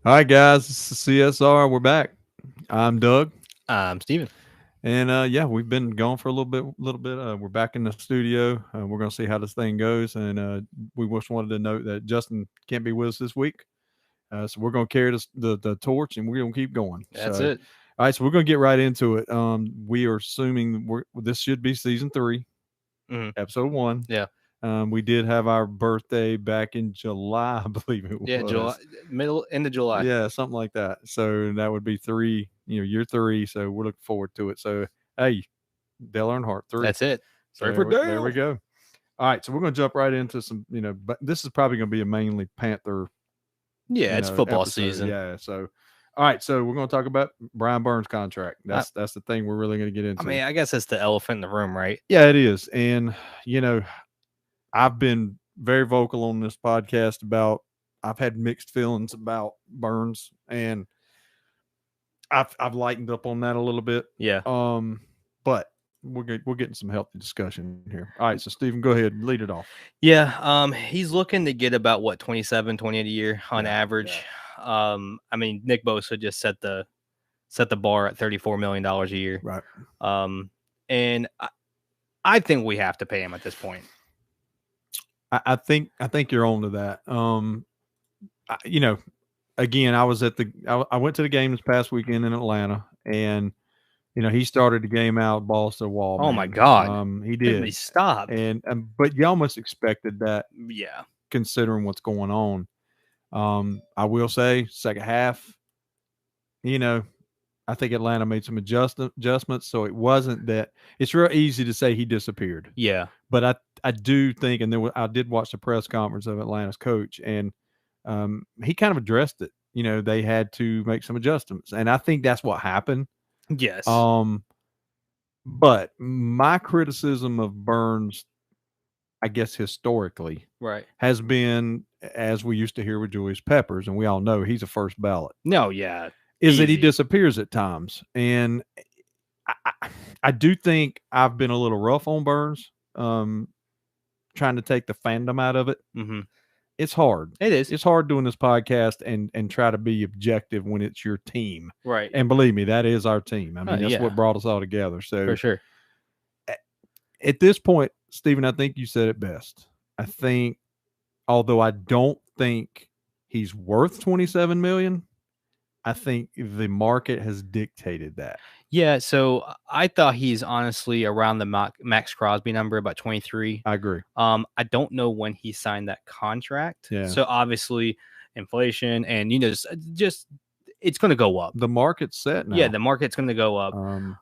All right, guys, this is CSR. We're back. I'm Doug, Steven. and yeah, we've been gone for a little bit. We're back in the studio. We're going to see how this thing goes, and we just wanted to note that Justin can't be with us this week, so we're going to carry the torch, and we're going to keep going. That's So, it. all right, so we're going to get right into it. We are assuming this should be season 3, hmm episode 1. Yeah. We did have our birthday back in July, I believe it Yeah. July, was. end of July. Yeah, something like that. So that would be 3, year 3. So we're looking forward to it. So, hey, Dale Earnhardt, 3. That's it. So Sorry for there we Dale. go. All right, so we're going to jump right into some, but this is probably going to be a mainly Panther, Yeah, it's football episode. season. Yeah. So, all right, so we're going to talk about Brian Burns' contract. I, That's the thing we're really going to get into. I mean, I guess it's the elephant in the room, right? Yeah, it is. And, I've been very vocal on this podcast about I've had mixed feelings about Burns, and I've lightened up on that a little bit. Yeah. But we're getting some healthy discussion here. All right, so Stephen, go ahead, lead it off. Yeah. He's looking to get about 27, 28 a year on average. Yeah. I mean, Nick Bosa just set the bar at $34 million a year. Right. And I think we have to pay him at this point. I think you're on to that. Again, I went to the game this past weekend in Atlanta, and he started the game out balls to the wall. Oh man. my God, he did. He stopped, and but you almost expected that. Yeah, considering what's going on. I will say, second half, I think Atlanta made some adjustments, so it wasn't that. It's real easy to say he disappeared. Yeah, but I do think, and I did watch the press conference of Atlanta's coach, and he kind of addressed it. They had to make some adjustments, and I think that's what happened. Yes. But my criticism of Burns, I guess historically, right, has been, as we used to hear with Julius Peppers, and we all know he's a first ballot. No, yeah, is that he disappears at times, and I do think I've been a little rough on Burns, trying to take the fandom out of it. Mm-hmm. It's hard. It is. It's hard doing this podcast and try to be objective when it's your team. Right. And believe me, that is our team. I mean, that's what brought us all together. So for sure. At this point, Stephen, I think you said it best. I think, although I don't think he's worth $27 million, I think the market has dictated that. Yeah, so I thought he's honestly around the Max Crosby number, about 23. I agree. I don't know when he signed that contract. Yeah. So obviously inflation and just it's going to go up. The market's set now. Yeah, the market's going to go up.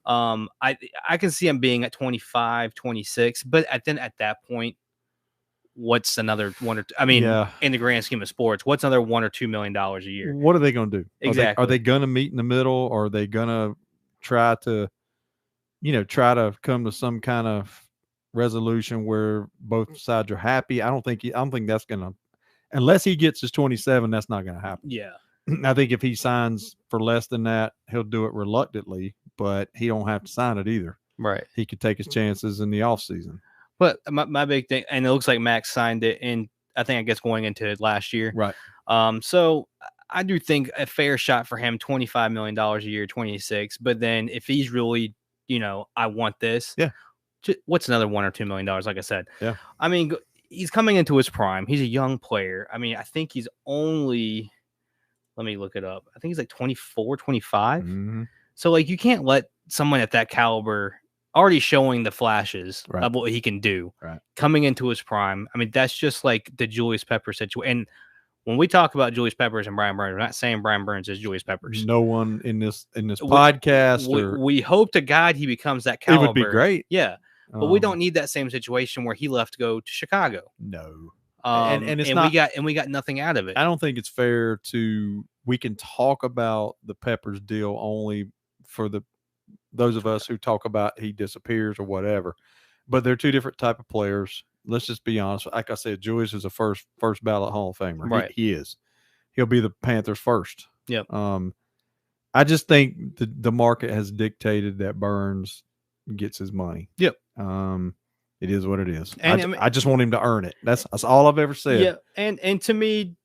I can see him being at 25, 26, but at that point, what's another one or two? I mean, in the grand scheme of sports, what's another $1 or $2 million a year? What are they going to do? Exactly. Are they going to meet in the middle, or are they going to try to come to some kind of resolution where both sides are happy? I don't think that's going to, unless he gets his 27, that's not going to happen. Yeah. I think if he signs for less than that, he'll do it reluctantly, but he don't have to sign it either. Right. He could take his chances in the offseason. But my big thing, and it looks like Max signed it in, I guess going into last year. Right. So I do think a fair shot for him, $25 million a year, 26. But then if he's really, I want this. Yeah. What's another $1 or $2 million? Like I said. Yeah. I mean, he's coming into his prime. He's a young player. I mean, I think he's only, let me look it up. I think he's like 24, 25. Mm-hmm. So you can't let someone at that caliber, already showing the flashes right. of what he can do, right. coming into his prime. I mean, that's just like the Julius Peppers situation. And when we talk about Julius Peppers and Brian Burns, we're not saying Brian Burns is Julius Peppers. No one in this podcast. We hope to God he becomes that caliber. It would be great. Yeah. But we don't need that same situation where he left to go to Chicago. No. And it's not, we got nothing out of it. I don't think it's fair we can talk about the Peppers deal only for those of us who talk about he disappears or whatever, but they're two different type of players. Let's just be honest. Like I said, Julius is a first ballot Hall of Famer. Right. He is. He'll be the Panthers first. Yep. I just think the market has dictated that Burns gets his money. Yep. It is what it is. And I just want him to earn it. That's all I've ever said. Yeah. And to me,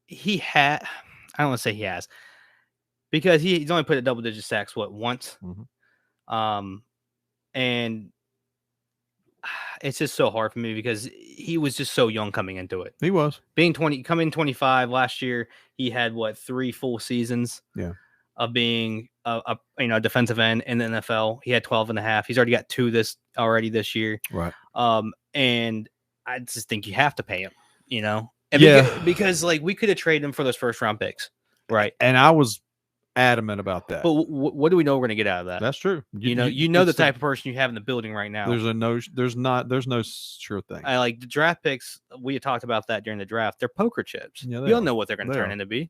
he had, I don't want to say he has, because he's only put a double-digit sacks once, and it's just so hard for me because he was just so young coming into it. He was coming 25 last year. He had 3 full seasons. Yeah. Of being a defensive end in the NFL. He had 12 and a half. He's already got 2 this year. Right. And I just think you have to pay him, And because we could have traded him for those first round picks. Right. And I was adamant about that. But what do we know we're going to get out of that? That's true. You know the type of person you have in the building right now. There's no sure thing. I like the draft picks. We had talked about that during the draft. They're poker chips. Yeah, you don't know what they're going to turn into be.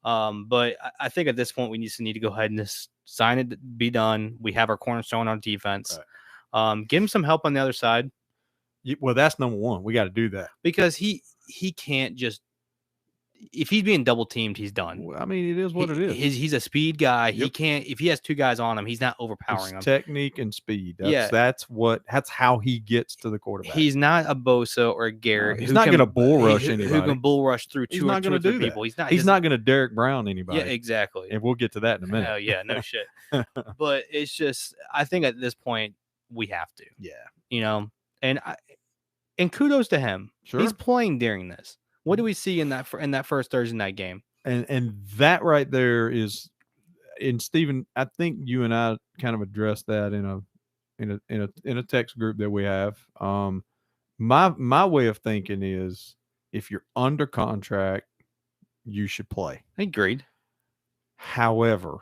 But I think at this point we just need to go ahead and just sign it, be done. We have our cornerstone on defense. Right. Give him some help on the other side. Well, that's number one. We got to do that because he can't just. If he's being double teamed, he's done. Well, I mean, it is what it is. He's a speed guy. Yep. He can't. If he has 2 guys on him, he's not overpowering them. Technique and speed. That's how he gets to the quarterback. He's not a Bosa or a Garrett. He's not going to bull rush anybody. Who can bull rush through 2 or 3 people. He's not going to Derek Brown anybody. Yeah, exactly. And we'll get to that in a minute. Oh yeah, no shit. But it's just, I think at this point we have to. Yeah. And kudos to him. Sure. He's playing during this. What do we see in that first Thursday night game? And that right there is, and Stephen, I think you and I kind of addressed that in a text group that we have. My way of thinking is, if you're under contract, you should play. Agreed. However,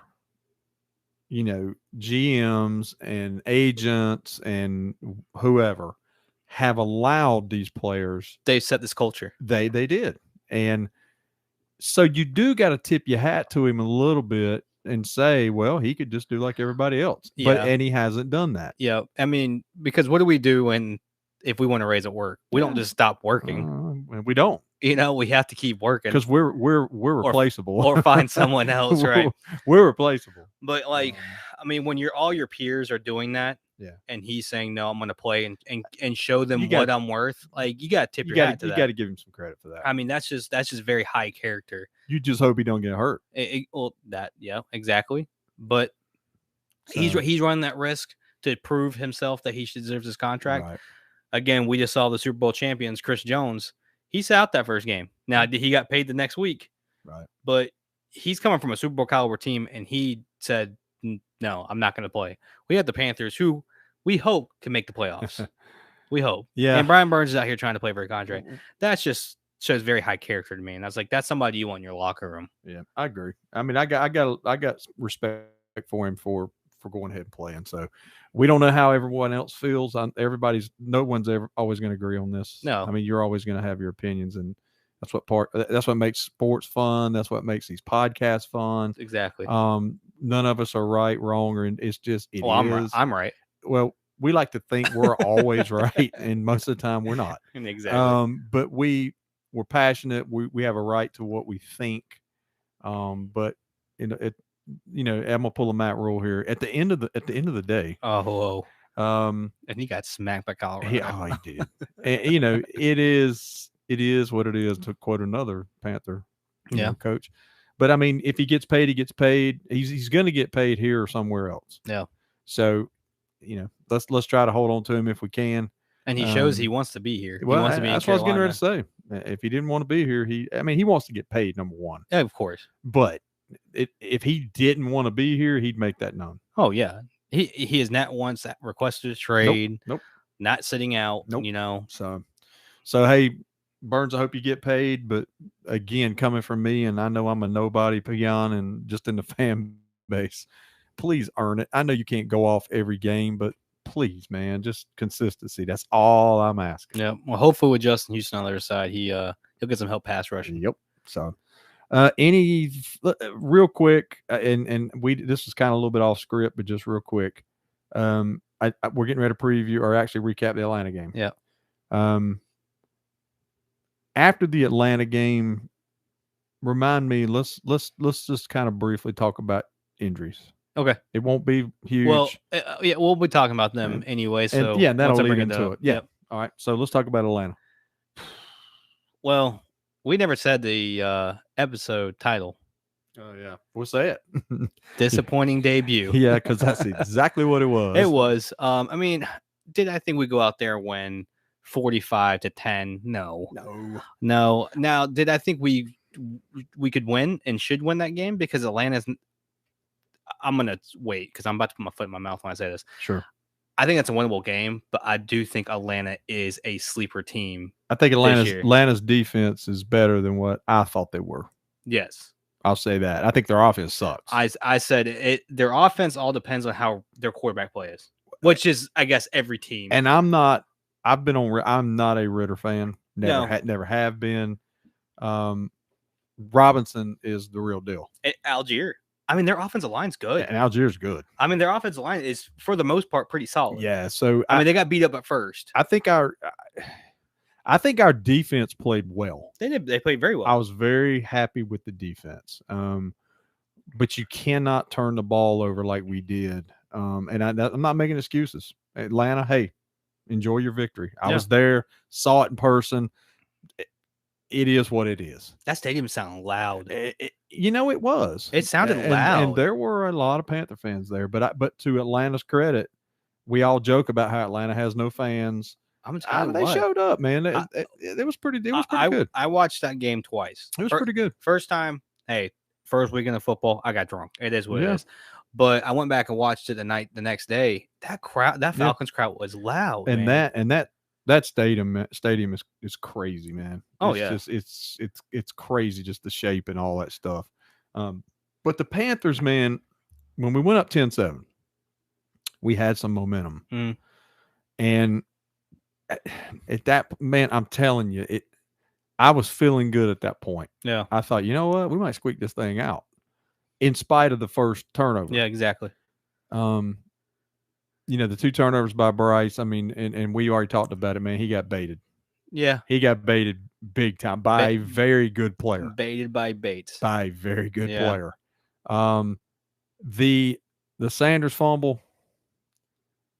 GMs and agents and whoever have allowed these players. They set this culture. They did. And so you do got to tip your hat to him a little bit and say, well, he could just do like everybody else. Yeah. And he hasn't done that. Yeah. I mean, because what do we do if we want to raise at work? We don't just stop working. We don't. We have to keep working. Because we're replaceable. Or find someone else, right? We're replaceable. But I mean, when all your peers are doing that, yeah, and he's saying, no, I'm going to play and show them what I'm worth. You got to tip your hat to that. You got to give him some credit for that. I mean, that's just very high character. You just hope he don't get hurt. Yeah, exactly. But he's running that risk to prove himself that he deserves his contract. Right. Again, we just saw the Super Bowl champions, Chris Jones. He sat out that first game. Now, he got paid the next week. Right. But he's coming from a Super Bowl caliber team, and he said, no, I'm not going to play. We have the Panthers, who we hope can make the playoffs. We hope. Yeah. And Brian Burns is out here trying to play for a contract. That just shows very high character to me. And I was like, that's somebody you want in your locker room. Yeah, I agree. I mean, I got respect for him for going ahead and playing. So we don't know how everyone else feels. No one's ever always going to agree on this. No. I mean, you're always going to have your opinions, and that's what makes sports fun. That's what makes these podcasts fun. Exactly. None of us are right, wrong, or it's just it is. I'm right. Well, we like to think we're always right, and most of the time we're not. Exactly. But we're passionate. We have a right to what we think. But I'm gonna pull a Matt rule here. At the end of the day. And he got smacked by Colorado. He did. And, it is what it is, to quote another Panther coach. But I mean, if he gets paid, he gets paid. He's going to get paid here or somewhere else. Yeah. So, let's try to hold on to him if we can. And he shows he wants to be here. Well, he wants to be that's what I was getting ready to say. If he didn't want to be here, he wants to get paid, number one. Yeah, of course. But if he didn't want to be here, he'd make that known. Oh yeah, he has not once requested a trade. Nope. Not sitting out. Nope. So hey, Burns, I hope you get paid. But again, coming from me, and I know I'm a nobody peon and just in the fan base, please earn it. I know you can't go off every game, but please, man, just consistency. That's all I'm asking. Yeah. Well, hopefully with Justin Houston on the other side, he'll get some help pass rushing. Yep. So, any real quick, and this was kind of a little bit off script, but just real quick, we're getting ready to preview or actually recap the Atlanta game. Yeah. After the Atlanta game, remind me. Let's just kind of briefly talk about injuries. Okay. It won't be huge. Well, we'll be talking about them anyway. So that'll lead into it. Yeah. Yep. All right. So let's talk about Atlanta. Well, we never said the episode title. Oh yeah, we'll say it. Disappointing debut. Yeah, because that's exactly what it was. It was. I mean, did I think we go out there and win 45-10? No. Now, did I think we could win and should win that game? Because Atlanta's. I'm gonna wait because I'm about to put my foot in my mouth when I say this. Sure. I think that's a winnable game, but I do think Atlanta is a sleeper team. I think Atlanta's defense is better than what I thought they were. Yes. I'll say that. I think their offense sucks. I said it. Their offense all depends on how their quarterback play is, which is, I guess, every team. And I'm not a Ritter fan. Never have been. Robinson is the real deal. Algier. I mean, their offensive line's good. And Algier's good. I mean, their offensive line is, for the most part, pretty solid. Yeah. So I mean, they got beat up at first. I think our defense played well. They did. They played very well. I was very happy with the defense. But you cannot turn the ball over like we did. And I'm not making excuses. Atlanta, hey, enjoy your victory. I was there, saw it in person. It is what it is. That stadium sounded loud. It was. It sounded loud. And there were a lot of Panther fans there. But to Atlanta's credit, we all joke about how Atlanta has no fans. They showed up, man. It was pretty good. I watched that game twice. It was pretty good. First time, hey, first weekend of football, I got drunk. It is what it is. But I went back and watched it the next day. That Falcons crowd was loud. And man. That stadium is crazy, man. It's it's crazy, just the shape and all that stuff. But the Panthers, man, when we went up 10-7, we had some momentum. And at that, man, I'm telling you, I was feeling good at that point. Yeah. I thought, you know what? We might squeak this thing out in spite of the first turnover. Yeah, exactly. The 2 turnovers by Bryce, I mean, and we already talked about it, man. He got baited. Yeah. He got baited big time by a very good player. Baited by Bates. By a very good player. The Sanders fumble,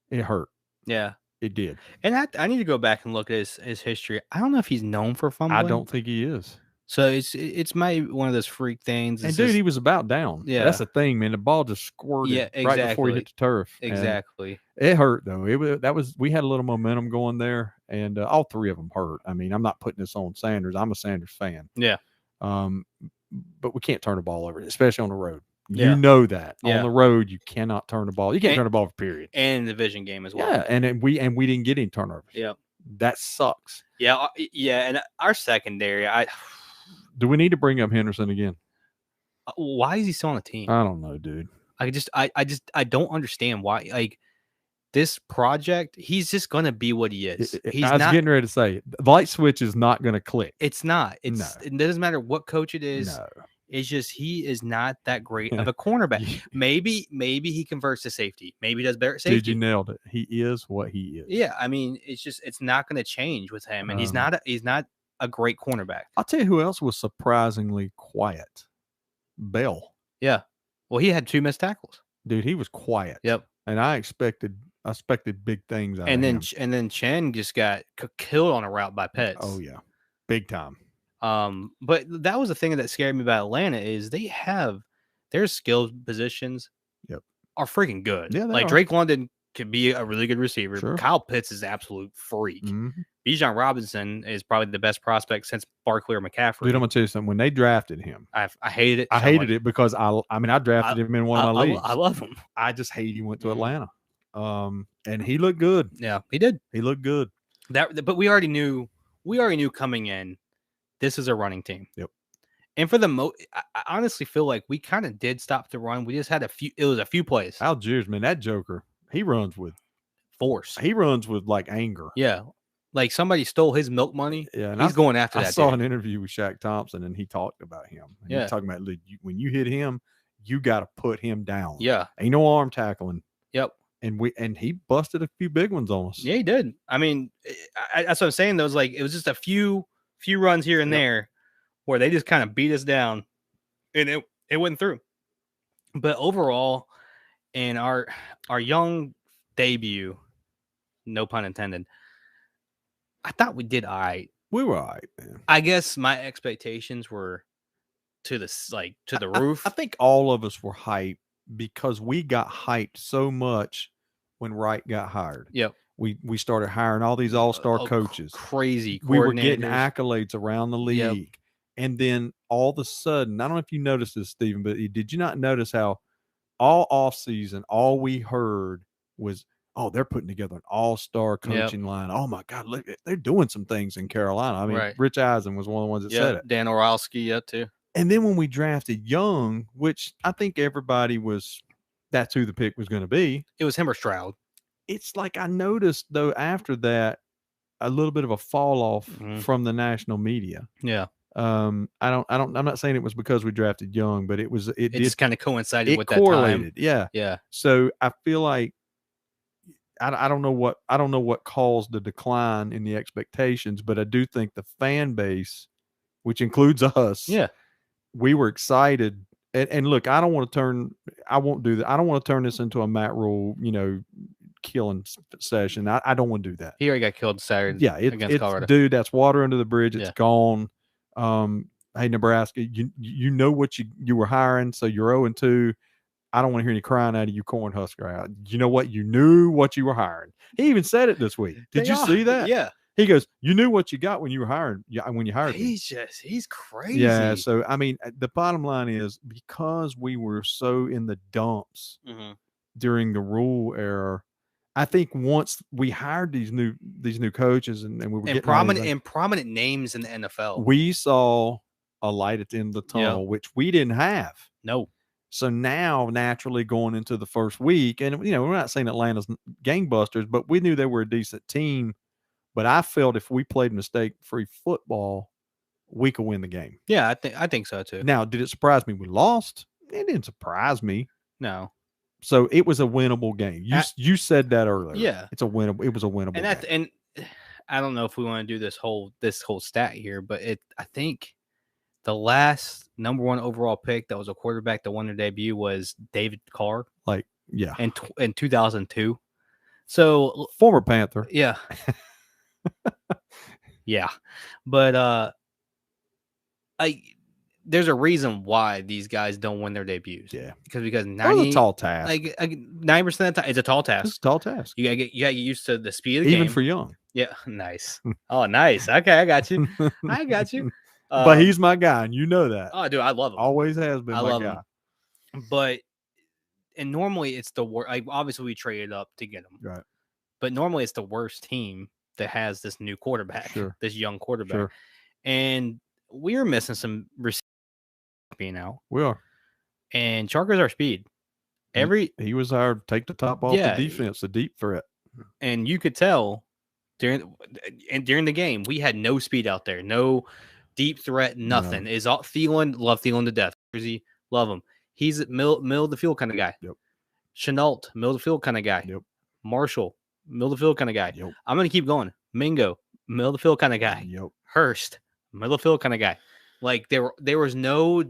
it hurt. Yeah. It did. And I need to go back and look at his history. I don't know if he's known for fumbling. I don't think he is. So it's maybe one of those freak things. And dude, he was about down. Yeah, that's the thing, man. The ball just squirted right before he hit the turf. Exactly. And it hurt though. We had a little momentum going there, and all 3 of them hurt. I mean, I'm not putting this on Sanders. I'm a Sanders fan. Yeah. But we can't turn the ball over, especially on the road. Yeah. You know that on the road you cannot turn the ball. You can't turn the ball for period. And the division game as well. Yeah, and we didn't get any turnovers. Yeah, that sucks. Yeah. And our secondary, do we need to bring up Henderson again? Why is he still on the team? I don't know, dude. I don't understand why. Like this project, he's just gonna be what he is. I was getting ready to say the light switch is not gonna click. It's not. It doesn't matter what coach it is. No. It's just he is not that great of a cornerback. Maybe he converts to safety. Maybe he does better at safety. Dude, you nailed it. He is what he is. Yeah, I mean, it's not going to change with him, and he's not a great cornerback. I'll tell you who else was surprisingly quiet. Bell. Yeah. Well, he had 2 missed tackles. Dude, he was quiet. Yep. And I expected big things out of him. And then Chen just got killed on a route by Pitts. Oh yeah, big time. But that was the thing that scared me about Atlanta is they have their skilled positions. Yep. Are freaking good. Yeah, like Drake London could be a really good receiver. Sure. Kyle Pitts is an absolute freak. Mm-hmm. Bijan Robinson is probably the best prospect since Barkley or McCaffrey. Dude, I'm gonna tell you something. When they drafted him, I hated it. I hated it because I drafted him in one of my leagues. I love him. I just hate he went to Atlanta. And he looked good. Yeah, he did. He looked good. But we already knew coming in, this is a running team. Yep. And for the I honestly feel like we kind of did stop the run. We just had it was a few plays. Algiers, man, that joker, he runs with force. He runs with like anger. Yeah. Like somebody stole his milk money. Yeah. And he's going after that. I saw an interview with Shaq Thompson and he talked about him. And he was talking about when you hit him, you got to put him down. Yeah. Ain't no arm tackling. Yep. And he busted a few big ones on us. Yeah, he did. I mean, that's what I'm saying. Though, it was just a few runs here and there where they just kind of beat us down, and it went through. But overall, in our young debut, no pun intended, I thought we did all right. We were all right, man. I guess my expectations were to the roof. I think all of us were hyped because we got hyped so much when Wright got hired. Yep. We started hiring all these all-star coaches. Crazy. We were getting accolades around the league. Yep. And then all of a sudden, I don't know if you noticed this, Stephen, but did you not notice how all offseason, all we heard was, oh, they're putting together an all-star coaching line. Oh, my God, look, they're doing some things in Carolina. I mean, Rich Eisen was one of the ones that said it. Dan Orlowski, too. And then when we drafted Young, which I think everybody that's who the pick was going to be. It was him or Stroud. It's like I noticed, though, after that, a little bit of a fall off from the national media. Yeah. I'm not saying it was because we drafted Young, but it just kind of coincided with that correlated. Time. Yeah. Yeah. So I feel like I don't know what caused the decline in the expectations, but I do think the fan base, which includes us, we were excited. And look, I won't do that. I don't want to turn this into a Matt Rule, killing session. I don't want to do that. He already got killed Saturday. Yeah, against Colorado. Dude, that's water under the bridge. It's gone. Hey, Nebraska, you know what you were hiring, so you're 0-2. I don't want to hear any crying out of you, Cornhusker. You know what? You knew what you were hiring. He even said it this week. Did you see that? Yeah. He goes, you knew what you got when you were hiring. Yeah, when you hired me. He's crazy. Yeah. So I mean, the bottom line is because we were so in the dumps during the Rule era. I think once we hired these new coaches and we were getting prominent names in the NFL, we saw a light at the end of the tunnel, which we didn't have. No. So now, naturally, going into the first week, and we're not saying Atlanta's gangbusters, but we knew they were a decent team. But I felt if we played mistake-free football, we could win the game. Yeah, I think so too. Now, did it surprise me we lost? It didn't surprise me. No. So it was a winnable game. You said that earlier. Yeah, it was a winnable game. And I don't know if we want to do this whole stat here, but I think the last number 1 overall pick that was a quarterback that won their debut was David Carr. In 2002. So former Panther. Yeah. Yeah. But there's a reason why these guys don't win their debuts. Yeah. Because it's a tall task. 90% of the time, it's a tall task. It's a tall task. You gotta get used to the speed of the game. Even for Young. Yeah. Nice. Oh, nice. Okay, I got you. But he's my guy, and you know that. Oh, dude, I love him. Always has been my guy. But normally it's the worst. Obviously, we traded up to get him. Right. But normally it's the worst team that has this new quarterback, this young quarterback. Sure. And we're missing some receivers being out. We are. And Charker's our speed. He was our take the top off the defense, the deep threat. And you could tell during the game, we had no speed out there, no deep threat, nothing. No. Is all Thielen, love Thielen to death. Jersey, love him. He's a middle of the field kind of guy. Yep. Chenault, middle of the field kind of guy. Yep. Marshall, middle of the field kind of guy. Yep. I'm going to keep going. Mingo, middle of the field kind of guy. Yep. Hurst, middle of the field kind of guy. Like there was no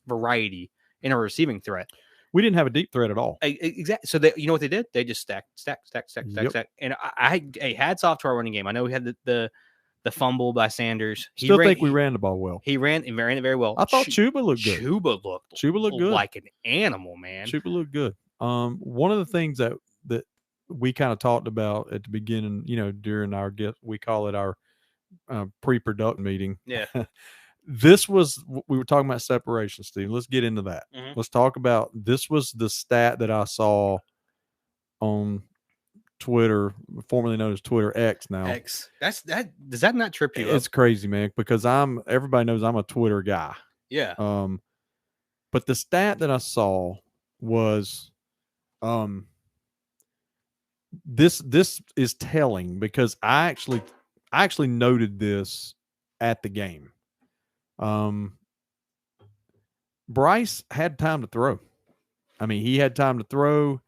variety in a receiving threat. We didn't have a deep threat at all. Exactly. So you know what they did? They just stacked. And I hats off to our running game. I know we had the fumble by Sanders. Think we ran the ball well. He ran it very well. I thought Chuba looked good. Chuba looked good, like an animal, man. Chuba looked good. One of the things that we kind of talked about at the beginning, during our we call it our pre-production meeting. Yeah. We were talking about separation, Steve. Let's get into that. Mm-hmm. Let's talk about, this was the stat that I saw on Twitter, formerly known as Twitter X now. X. Does that not trip you up? It's crazy, man, because everybody knows I'm a Twitter guy. Yeah. But the stat that I saw was this is telling, because I actually noted this at the game. Bryce had time to throw. I mean, he had time to throw.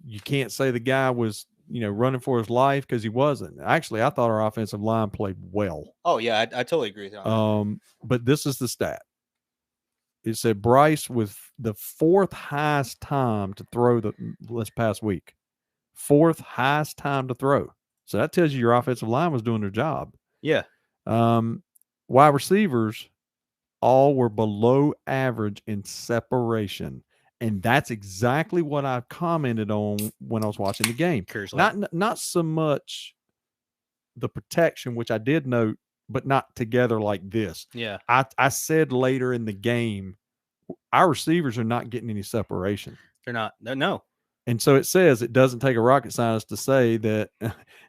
You can't say the guy was, running for his life, because he wasn't. Actually, I thought our offensive line played well. Oh yeah, I totally agree with you. But this is the stat. It said Bryce with the 4th highest time to throw this past week. 4th highest time to throw. So that tells you your offensive line was doing their job. Yeah. Wide receivers, all were below average in separation. And that's exactly what I commented on when I was watching the game. Not so much the protection, which I did note, but not together like this. Yeah. I said later in the game, our receivers are not getting any separation. They're not. No. And so it says it doesn't take a rocket scientist to say that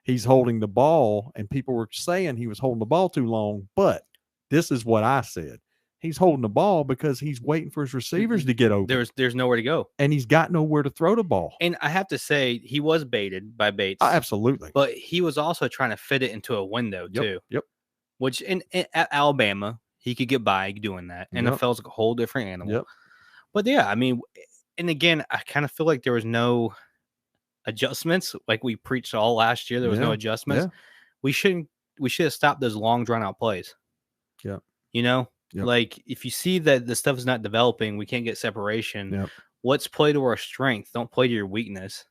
he's holding the ball, and people were saying he was holding the ball too long. But this is what I said. He's holding the ball because he's waiting for his receivers to get open. There's nowhere to go. And he's got nowhere to throw the ball. And I have to say, he was baited by Bates. Absolutely. But he was also trying to fit it into a window, too. Yep. Which at Alabama, he could get by doing that. NFL's a whole different animal. Yep. But yeah, I mean, and again, I kind of feel like there was no adjustments. Like we preached all last year, there was no adjustments. Yeah. We should have stopped those long drawn out plays. Yeah. You know, Yep. like if you see that the stuff is not developing, we can't get separation. Yep. Let's play to our strength. Don't play to your weakness,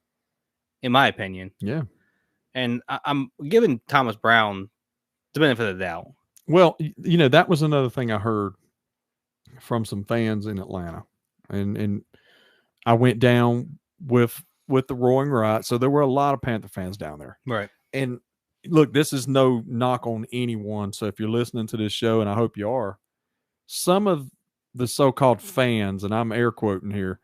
in my opinion. Yeah. And I'm giving Thomas Brown the benefit of the doubt. Well, you know, that was another thing I heard from some fans in Atlanta. And I went down with the Roaring Riot. So there were a lot of Panther fans down there. Right. And look, this is no knock on anyone. So if you're listening to this show, and I hope you are, some of the so-called fans, and I'm air quoting here,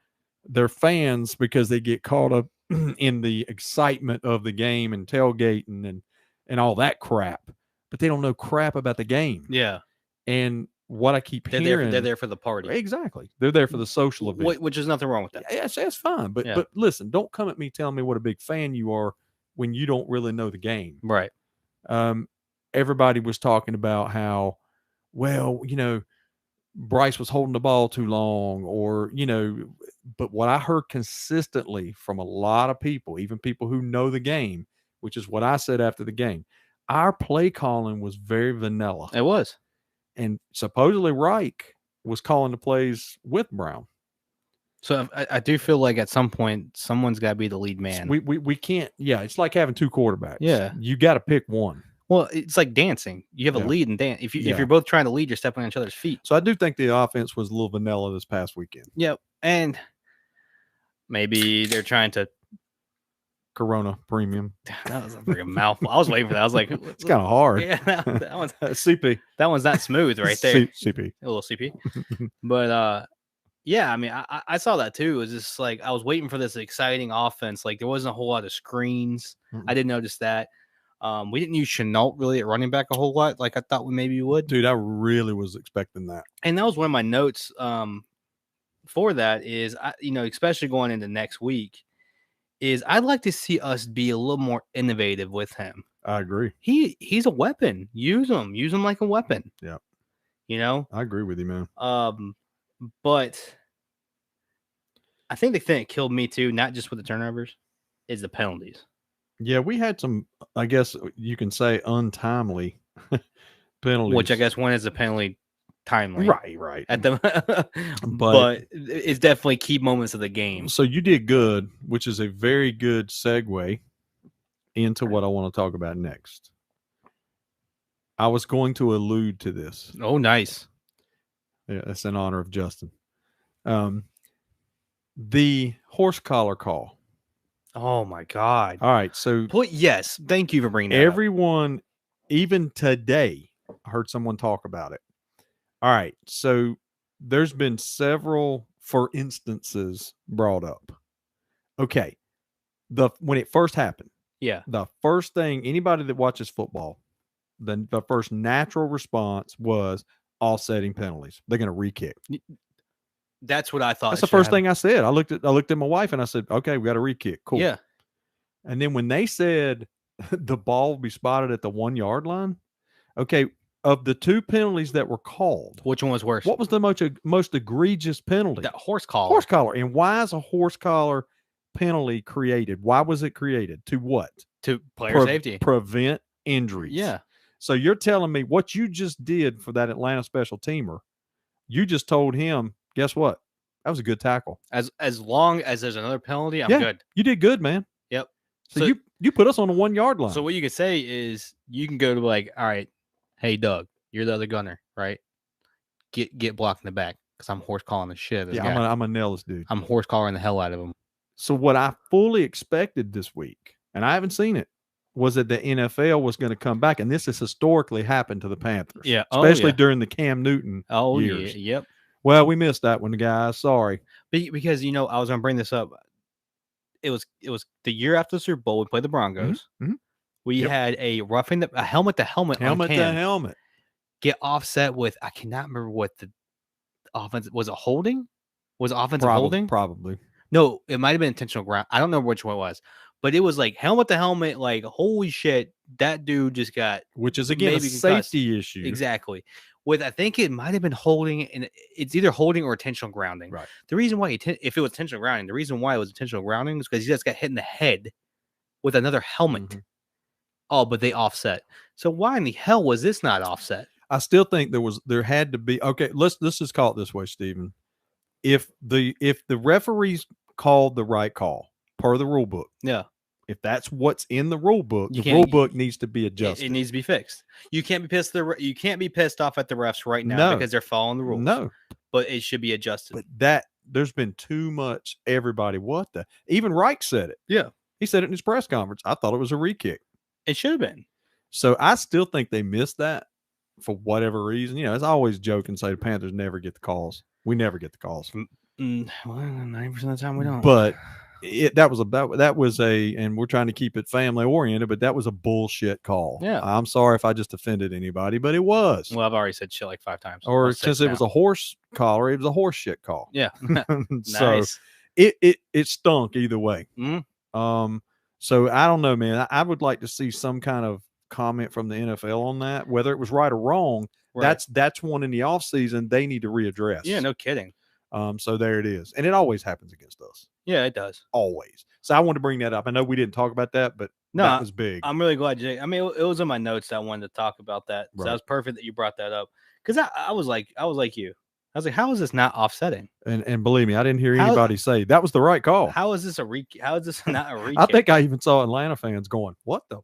they're fans because they get caught up in the excitement of the game and tailgating and all that crap, but they don't know crap about the game. Yeah. And what I keep hearing, they're there for the party. Exactly. They're there for the social event. Which is nothing wrong with that. Yes, that's fine. But listen, don't come at me telling me what a big fan you are when you don't really know the game. Right. Everybody was talking about how, well, you know, Bryce was holding the ball too long, or, you know, but what I heard consistently from a lot of people, even people who know the game, which is what I said after the game, our play calling was very vanilla. It was. And supposedly Reich was calling the plays with Brown. So I do feel like at some point someone's got to be the lead man. We can't. Yeah, it's like having two quarterbacks. Yeah, you got to pick one. Well, it's like dancing. You have a lead and dance. If you're both trying to lead, you're stepping on each other's feet. So I do think the offense was a little vanilla this past weekend. Yep, and maybe they're trying to Corona Premium. That was a freaking mouthful. I was waiting for that. I was like, it's kind of hard. Yeah, that one's CP. That one's not smooth right there. CP. A little CP. But yeah, I mean, I saw that too. It was just like I was waiting for this exciting offense. Like there wasn't a whole lot of screens. I didn't notice that. We didn't use Chenault really at running back a whole lot, like I thought we maybe would. Dude, I really was expecting that. And that was one of my notes for that is, especially going into next week, is I'd like to see us be a little more innovative with him. I agree. He's a weapon. Use him like a weapon. Yeah. I agree with you, man. But I think the thing that killed me too, not just with the turnovers, is the penalties. Yeah, we had some, I guess you can say, untimely penalties. Which I guess one is a penalty timely. Right. At the but it's definitely key moments of the game. So you did good, which is a very good segue into what I want to talk about next. I was going to allude to this. Oh, nice. Yeah, that's in honor of Justin. The horse collar call. Oh my God! All right, so yes, thank you for bringing that everyone up. Even today, I heard someone talk about it. All right, so there's been several for instances brought up. Okay, when it first happened, the first thing anybody that watches football, the first natural response was offsetting penalties. They're going to re-kick. That's what I thought. That's the first thing I said. I looked at my wife and I said, okay, we got a re-kick. Cool. Yeah. And then when they said the ball will be spotted at the 1 yard line, okay, of the two penalties that were called, which one was worse? What was the most egregious penalty? That horse collar. Horse collar. And why is a horse collar penalty created? Why was it created? To what? To player safety. Prevent injuries. Yeah. So you're telling me what you just did for that Atlanta special teamer, you just told him, guess what? That was a good tackle. As long as there's another penalty, I'm good. You did good, man. Yep. So you put us on the 1 yard line. So what you could say is you can go to like, all right, hey Doug, you're the other gunner, right? get blocked in the back because I'm horse calling the shit. Of this Yeah, guy. I'm a nail this dude. I'm horse calling the hell out of him. So what I fully expected this week, and I haven't seen it, was that the NFL was going to come back, and this has historically happened to the Panthers. Yeah, especially during the Cam Newton years. Yeah, yep. Well, we missed that one, guys. Sorry, because I was going to bring this up. It was the year after the Super Bowl. We played the Broncos. Mm-hmm. We had a helmet to helmet on Cam. Helmet get offset with. I cannot remember what the offense was. A holding? Was it offensive holding? Probably. No, it might have been intentional ground. I don't know which one it was, but it was like helmet to helmet. Like holy shit, that dude just got. Which is again a safety issue. Exactly. With I think it might have been holding, and it's either holding or intentional grounding. Right. The reason why if it was intentional grounding, the reason why it was intentional grounding is because he just got hit in the head with another helmet. Mm-hmm. Oh, but they offset. So why in the hell was this not offset? I still think there had to be. Okay, let's just call it this way, Stephen. If the referees called the right call per the rule book, yeah. If that's what's in the rule book, the rule book needs to be adjusted. It needs to be fixed. You can't be pissed. You can't be pissed off at the refs right now because they're following the rules. No, but it should be adjusted. But there's been too much. Everybody, even Reich said it. Yeah, he said it in his press conference. I thought it was a re-kick. It should have been. So I still think they missed that for whatever reason. It's always joke and say the Panthers never get the calls. We never get the calls. Well, 90% of the time we don't. But that was and we're trying to keep it family oriented, but that was a bullshit call. Yeah. I'm sorry if I just offended anybody, but it was. Well, I've already said shit like 5 times. Or since it was a horse call, or it was a horse shit call. Yeah. So nice. It stunk either way. Mm-hmm. So I don't know, man. I would like to see some kind of comment from the NFL on that, whether it was right or wrong. Right. That's one in the offseason they need to readdress. Yeah, no kidding. So there it is. And it always happens against us. Yeah, it does. Always. So I wanted to bring that up. I know we didn't talk about that, but that was big. I'm really glad Jake. I mean, it was in my notes that I wanted to talk about that. So that was perfect that you brought that up. Because I was like you. I was like, how is this not offsetting? And believe me, I didn't hear anybody say that was the right call. How is this how is this not a re-kick? I think I even saw Atlanta fans going, what the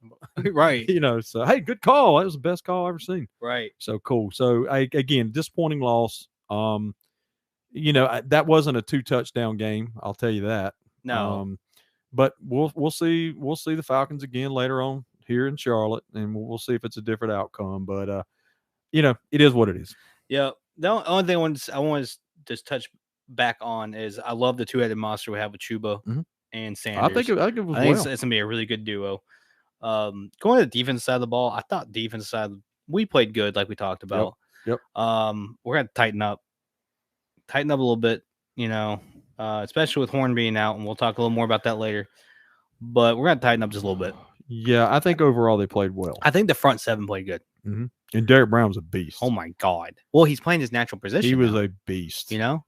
right. So hey, good call. That was the best call I've ever seen. Right. So cool. So again, disappointing loss. That wasn't a 2-touchdown game. I'll tell you that. No. But we'll see the Falcons again later on here in Charlotte, and we'll see if it's a different outcome. But it is what it is. Yeah. The only thing I want to just touch back on is I love the two-headed monster we have with Chuba and Sanders. I think it was it's going to be a really good duo. Going to the defense side of the ball, I thought defense side we played good, like we talked about. Yep. We're going to tighten up a little bit, especially with Horn being out, and we'll talk a little more about that later. But we're going to tighten up just a little bit. Yeah, I think overall they played well. I think the front seven played good. Mm-hmm. And Derrick Brown's a beast. Oh, my God. Well, he's playing his natural position. He was a beast. And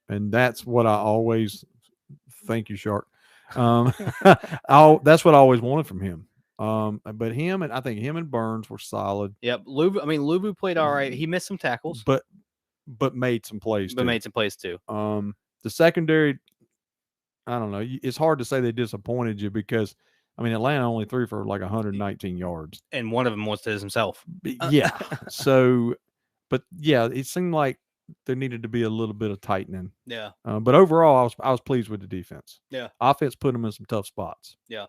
that's what I always – thank you, Shark. That's what I always wanted from him. But I think him and Burns were solid. Yep. Luvu played all right. He missed some tackles. But made some plays, too. The secondary, I don't know. It's hard to say they disappointed you because – Atlanta only threw for like 119 yards. And one of them was to himself. Yeah. So, but yeah, it seemed like there needed to be a little bit of tightening. Yeah. But overall, I was pleased with the defense. Yeah. Offense put them in some tough spots. Yeah.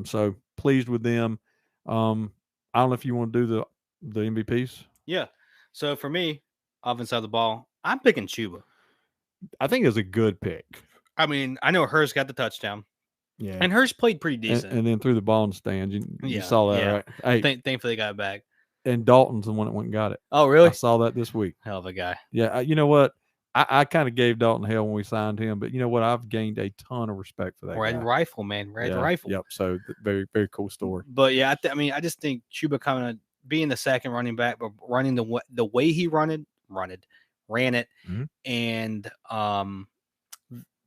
So pleased with them. I don't know if you want to do the MVPs. Yeah. So for me, offense side of the ball, I'm picking Chuba. I think it's a good pick. I know Hurst got the touchdown. Yeah, and Hurst played pretty decent, and then threw the ball in the stand. You saw that, right? Hey, thankfully they got it back. And Dalton's the one that went and got it. Oh, really? I saw that this week. Hell of a guy. Yeah, you know what? I kind of gave Dalton hell when we signed him, but you know what? I've gained a ton of respect for that. Red guy. Rifle, man. Red Rifle. Yep. So very, very cool story. But yeah, I just think Chuba kind of being the second running back, but running the way he ran it, mm-hmm. and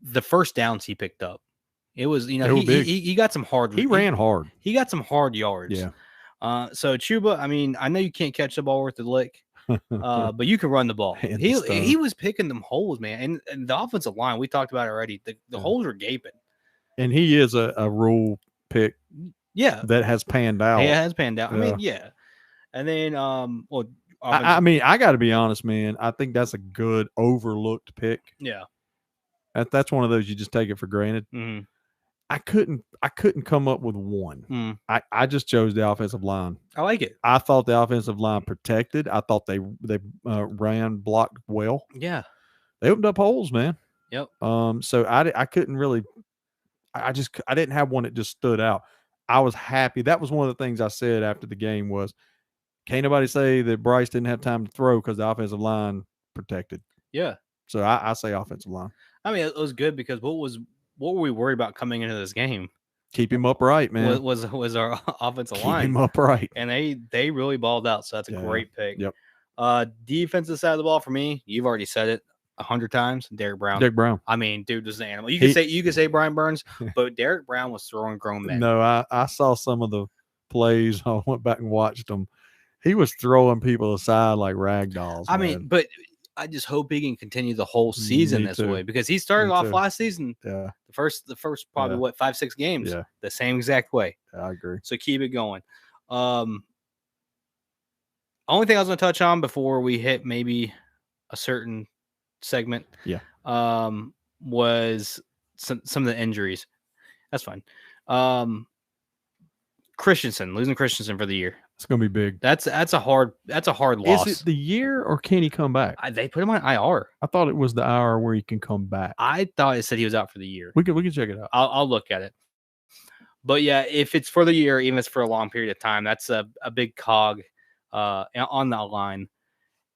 the first downs he picked up. It was, he got some hard. He ran hard. He got some hard yards. Yeah. So Chuba, I know you can't catch the ball worth a lick, but you can run the ball. He was picking them holes, man. And the offensive line, we talked about it already. The holes are gaping. And he is a rule pick. Yeah. That has panned out. Yeah, it has panned out. Yeah. And then, I mean, I got to be honest, man. I think that's a good overlooked pick. Yeah. That's one of those you just take it for granted. Mm-hmm. I couldn't come up with one. Mm. I just chose the offensive line. I like it. I thought the offensive line protected. I thought they blocked well. Yeah. They opened up holes, man. Yep. So I couldn't really. I didn't have one that just stood out. I was happy. That was one of the things I said after the game was, can't nobody say that Bryce didn't have time to throw because the offensive line protected. Yeah. So I say offensive line. I mean, it was good because what were we worried about coming into this game? Keep him upright, man. Was our offensive line. Keep him upright. And they really balled out, so that's a great pick. Yep. Defensive side of the ball for me, you've already said it 100 times. Derek Brown. Derek Brown. I mean, dude was an animal. You could say Brian Burns, but Derek Brown was throwing grown men. No, I saw some of the plays. I went back and watched them. He was throwing people aside like rag dolls. I mean, but I just hope he can continue the whole season this way because he started off last season. Yeah. The first probably 5-6 games. Yeah. The same exact way. Yeah, I agree. So keep it going. Only thing I was going to touch on before we hit maybe a certain segment. Yeah. Was some of the injuries. That's fine. Losing Christensen for the year. It's gonna be big. That's a hard loss. Is it the year or can he come back? They put him on IR. I thought it was the IR where he can come back. I thought it said he was out for the year. We can check it out. I'll look at it. But yeah, if it's for the year, even if it's for a long period of time, that's a big cog on that line.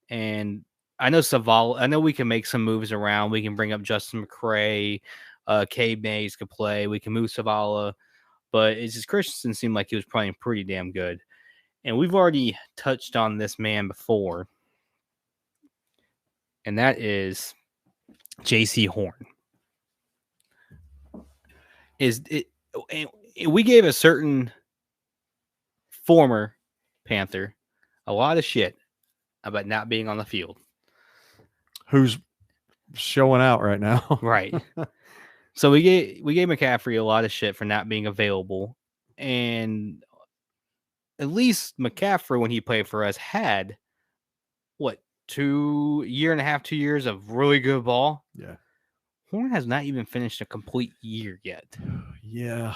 And I know Zavala. I know we can make some moves around. We can bring up Justin McCray. Cade Mays could play. We can move Zavala. But it's just Christensen seemed like he was playing pretty damn good. And we've already touched on this man before. And that is J.C. Horn. We gave a certain former Panther a lot of shit about not being on the field. Who's showing out right now. Right. So we gave McCaffrey a lot of shit for not being available. And at least McCaffrey, when he played for us, had 2 years of really good ball. Yeah. Horn has not even finished a complete year yet. Yeah.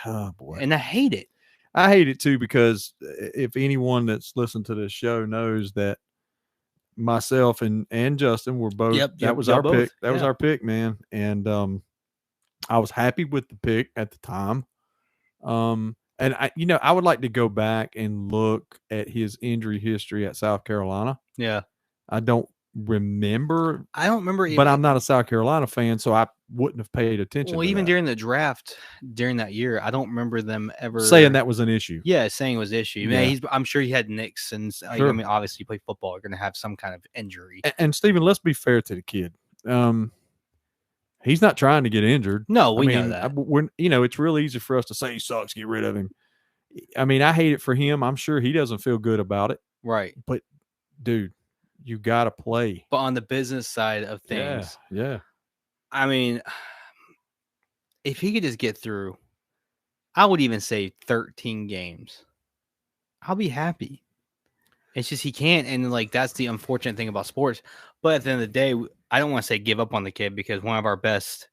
Oh boy. And I hate it. I hate it too, because if anyone that's listened to this show knows that myself and Justin were both, that was our pick. That was our pick, man. And I was happy with the pick at the time. And I would like to go back and look at his injury history at South Carolina. Yeah. I don't remember. But I'm not a South Carolina fan, so I wouldn't have paid attention. Well, even during the draft, during that year, I don't remember them ever saying that was an issue. Yeah, saying it was an issue. Yeah. Man, I'm sure he had nicks, and Sure. I mean, obviously, you play football, you're going to have some kind of injury. And Stephen, let's be fair to the kid. He's not trying to get injured. No, we know that. It's real easy for us to say he sucks, get rid of him. I mean, I hate it for him. I'm sure he doesn't feel good about it. Right. But, dude, you got to play. But on the business side of things, yeah. I mean, if he could just get through, I would even say 13 games, I'll be happy. It's just he can't, and that's the unfortunate thing about sports. But at the end of the day, I don't want to say give up on the kid, because one of our best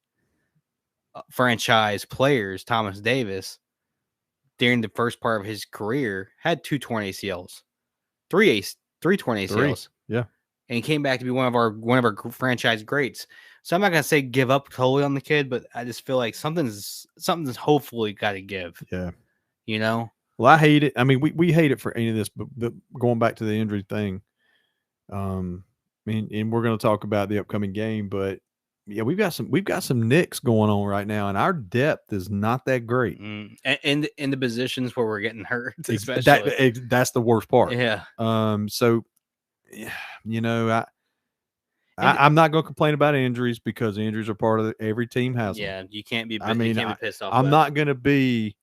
franchise players, Thomas Davis, during the first part of his career, had 2 torn ACLs, 3 torn ACLs. Yeah, and he came back to be one of our franchise greats. So I'm not gonna say give up totally on the kid, but I just feel like something's hopefully got to give. Yeah, Well, I hate it. I mean, we hate it for any of this, but going back to the injury thing, and we're going to talk about the upcoming game, but yeah, we've got some nicks going on right now, and our depth is not that great. And in the positions where we're getting hurt, especially that's the worst part. Yeah. So, I'm not going to complain about injuries, because injuries are part of it. Every team has them. Yeah, you can't be. I mean, you can't be pissed off. I'm not going to be.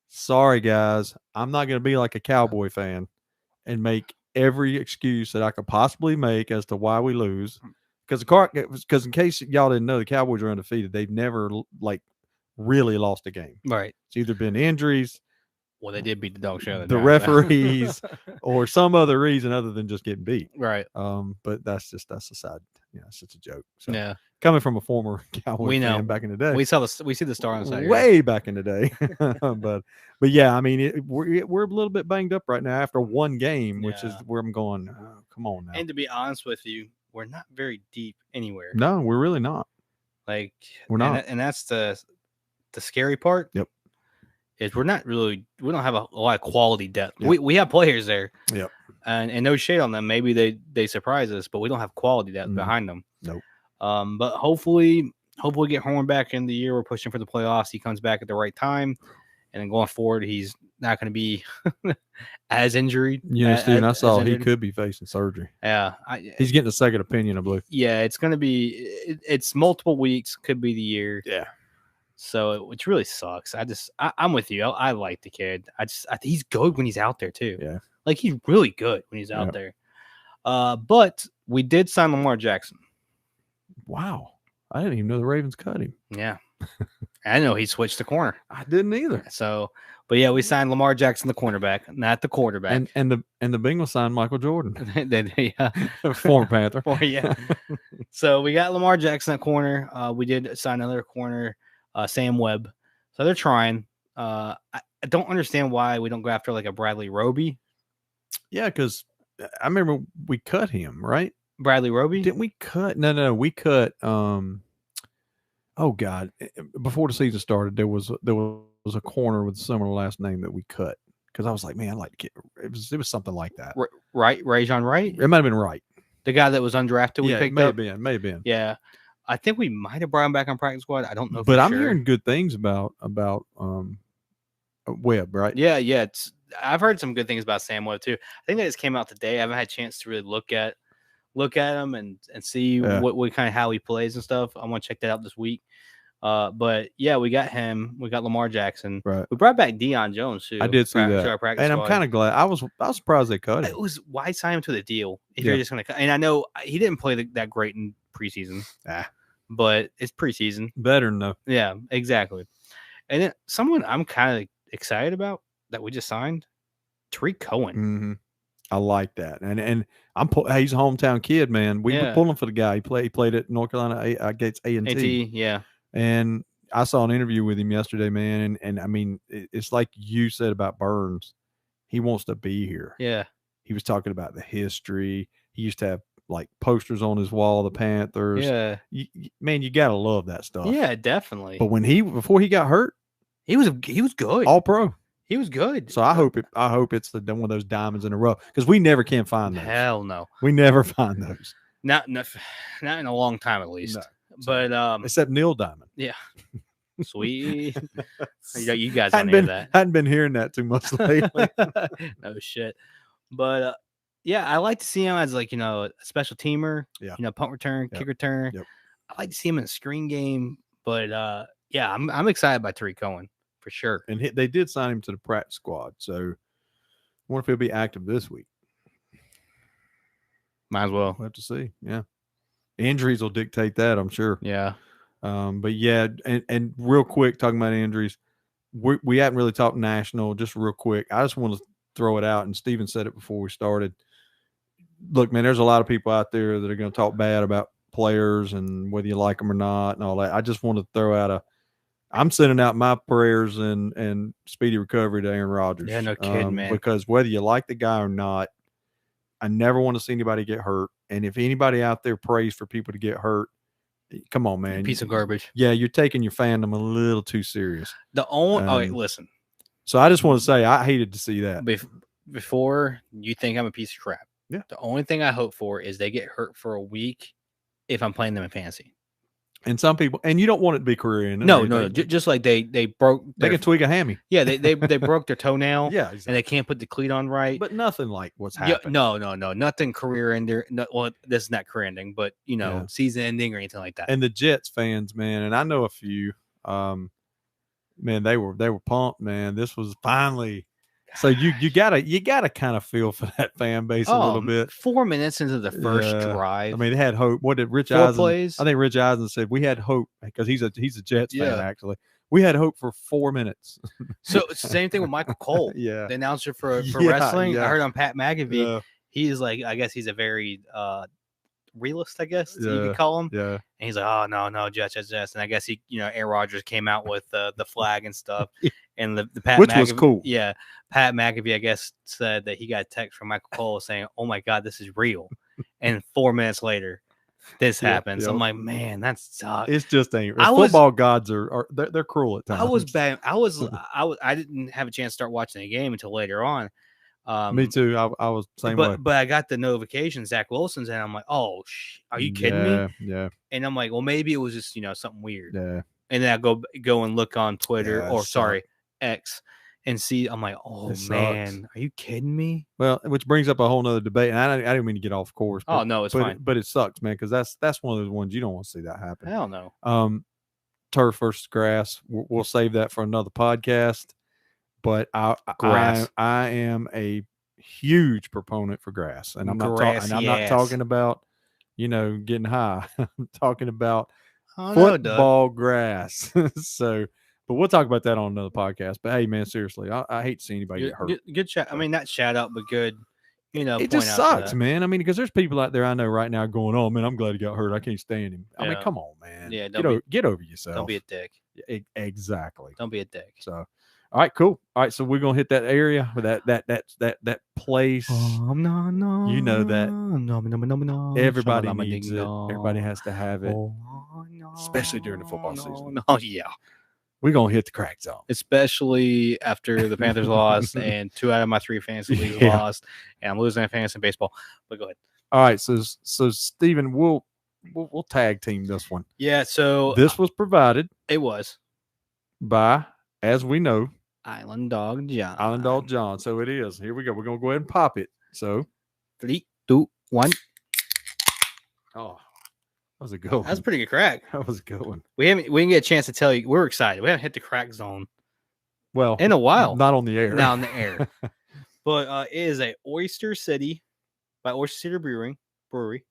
Sorry, guys. I'm not going to be like a Cowboy fan and make every excuse that I could possibly make as to why we lose. Because in case y'all didn't know, the Cowboys are undefeated. They've never really lost a game. Right. It's either been injuries, Well, they did beat the dog shit. The referees or some other reason other than just getting beat. Right. But that's a side. It's just a joke. So, yeah. Coming from a former Cowboy fan back in the day, we see the star on the side. Way back in the day. but yeah, I mean, we're a little bit banged up right now after one game, which is where I'm going. Oh, come on now. And to be honest with you, we're not very deep anywhere. No, we're really not. Like we're not, and that's the scary part. Yep. Is we don't have a lot of quality depth. Yep. We have players there. Yep. And no shade on them. Maybe they surprise us, but we don't have quality depth behind them. Nope. But hopefully get Horn back in the year. We're pushing for the playoffs. He comes back at the right time, and then going forward, he's not going to be as injured. Steven, I saw he could be facing surgery. Yeah, he's getting a second opinion, I believe. Yeah, it's going to be. It's multiple weeks. Could be the year. Yeah. So, which really sucks. I'm with you. I like the kid. He's good when he's out there too. Yeah. Like he's really good when he's out there. But we did sign Lamar Jackson. Wow. I didn't even know the Ravens cut him. Yeah. I know he switched the corner. I didn't either. So, but yeah, we signed Lamar Jackson, the cornerback, not the quarterback. And the Bengals signed Michael Jordan. Former Panther. Yeah. So we got Lamar Jackson at corner. We did sign another corner, Sam Webb. So they're trying. I don't understand why we don't go after like a Bradley Roby. Yeah, because I remember we cut him, right? Bradley Roby? Didn't we cut? No, we cut. Oh God! Before the season started, there was a corner with a similar last name that we cut because I was like, man, I'd like to get. It was something like that. Right, Rajon Wright. It might have been Wright. The guy that was undrafted. We picked up. May have been. Yeah, I think we might have brought him back on practice squad. I don't know, but I'm hearing good things about Webb, right? Yeah. I've heard some good things about Sam Webb too. I think that just came out today. I haven't had a chance to really look at him and see what kind of how he plays and stuff. I want to check that out this week. But yeah, we got him. We got Lamar Jackson. Right. We brought back Deion Jones too. I did see that, and I'm kind of glad. I was surprised they cut him. It was why sign him to the deal if you're just going to cut. And I know he didn't play that great in preseason. But it's preseason. Better than though. Yeah, exactly. And then someone I'm kind of excited about that we just signed, Tariq Cohen. Mm-hmm. I like that, and he's a hometown kid, man. We were pulling for the guy. He played at North Carolina Gates A&T. Yeah. And I saw an interview with him yesterday, man. And I mean, it's like you said about Burns. He wants to be here. Yeah. He was talking about the history. He used to have like posters on his wall, the Panthers. Yeah. Man, you gotta love that stuff. Yeah, definitely. But before he got hurt, he was good. All pro. He was good. So I hope it's one of those diamonds in a row because we never can find those. Hell no. We never find those. Not in a long time at least. No. But except Neil Diamond. Yeah. Sweet. You guys hadn't been hearing that too much lately. No shit. But yeah, I like to see him as like, a special teamer. Yeah. Punt return, kick returner. Yep. I like to see him in a screen game. But yeah, I'm excited by Tariq Cohen for sure. And they did sign him to the practice squad. So I wonder if he'll be active this week. Might as well. We'll have to see. Yeah. Injuries will dictate that, I'm sure. Yeah. But yeah, and real quick, talking about injuries, we haven't really talked national. Just real quick, I just want to throw it out, and Steven said it before we started. Look, man, there's a lot of people out there that are going to talk bad about players and whether you like them or not and all that. I just want to throw out I'm sending out my prayers and speedy recovery to Aaron Rodgers. Yeah, no kidding, man. Because whether you like the guy or not, I never want to see anybody get hurt. And if anybody out there prays for people to get hurt, come on, man. Piece of garbage. Yeah, you're taking your fandom a little too serious. Listen. So I just want to say I hated to see that. Before you think I'm a piece of crap. Yeah. The only thing I hope for is they get hurt for a week if I'm playing them in fantasy. And some people, and you don't want it to be career ending. No. Just like they broke. They can tweak a hammy. Yeah, they broke their toenail. Yeah, exactly. And they can't put the cleat on right. But nothing like what's happened. No, nothing career ending. Well, this is not career ending, but season ending or anything like that. And the Jets fans, man, and I know a few. Man, they were pumped, man. This was finally. So you gotta kind of feel for that fan base a little bit. 4 minutes into the first drive. I mean, they had hope. What did Rich 4 Eisen? plays? I think Rich Eisen said we had hope because he's a Jets fan actually. We had hope for 4 minutes. So it's the same thing with Michael Cole. The announcer for wrestling. I heard on Pat McAfee. He's like, I guess he's a very realist, I guess you could call him. And he's like, oh no, Jets. And I guess he, Aaron Rodgers came out with the flag and stuff. And the Pat which McAfee, was cool. Yeah, Pat McAfee, I guess, said that he got a text from Michael Cole saying, "Oh my God, this is real." And 4 minutes later, this happens. I'm like, man, that sucks. It's just ain't. Football gods are they're cruel at times. I was bad. I didn't have a chance to start watching the game until later on. Me too. I was same way. But I got the notification, Zach Wilson's, and I'm like, oh, are you kidding me? Yeah. And I'm like, well, maybe it was just something weird. Yeah. And then I go and look on Twitter X, and see. I'm like, oh man, are you kidding me? Well, which brings up a whole nother debate, and I didn't mean to get off course. But, no, it's fine. But it sucks, man, because that's one of those ones you don't want to see that happen. Hell no. Turf versus grass. We'll save that for another podcast. But I am a huge proponent for grass, and I'm not talking about getting high. I'm talking about football grass. So, but we'll talk about that on another podcast. But hey, man, seriously, I hate to see anybody get hurt. Good chat. I mean, not shout out, but good. It just sucks, man. I mean, because there's people out there I know right now going, "Oh man, I'm glad he got hurt. I can't stand him." I mean, come on, man. Yeah, get over yourself. Don't be a dick. Exactly. Don't be a dick. So. All right, cool. All right, so we're gonna hit that area with that place. No. You know that. No. Everybody needs it. Everybody has to have it, especially during the football season. Oh yeah, we're gonna hit the crack zone, especially after the Panthers lost and 2 out of my 3 fantasy leagues lost, and I'm losing at fantasy baseball. But go ahead. All right, so Steven, we'll tag team this one. Yeah. So this was provided. It was by, as we know, Island Dog John. Island Dog John. So it is. Here we go. We're going to go ahead and pop it. So 3, 2, 1. Oh, that was a good one. That's a pretty good crack. That was a good one. We didn't get a chance to tell you. We're excited. We haven't hit the crack zone. Well, in a while. Not on the air. Not on the air. But it is a Oyster City by Oyster City Brewery.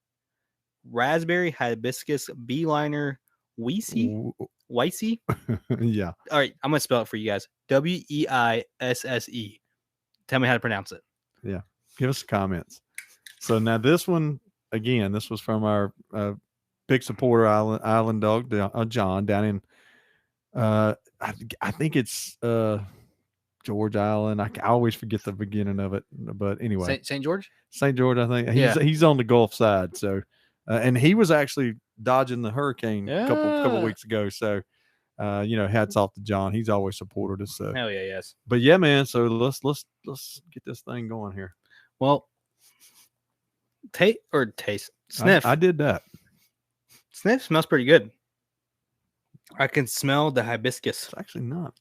Raspberry Hibiscus Beeliner Weissy. Yeah. All right, I'm gonna spell it for you guys. Weisse. Tell me how to pronounce it. Yeah. Give us comments. So now this one again. This was from our big supporter Island Dog John down in. I think it's George Island. I always forget the beginning of it, but anyway, St. George. St. George. I think he's on the Gulf side. So, and he was actually dodging the hurricane a couple weeks ago. So, hats off to John. He's always supported us. So. Hell yeah, yes. But yeah, man. So let's get this thing going here. Well, taste. Sniff. I did that. Sniff smells pretty good. I can smell the hibiscus. It's actually not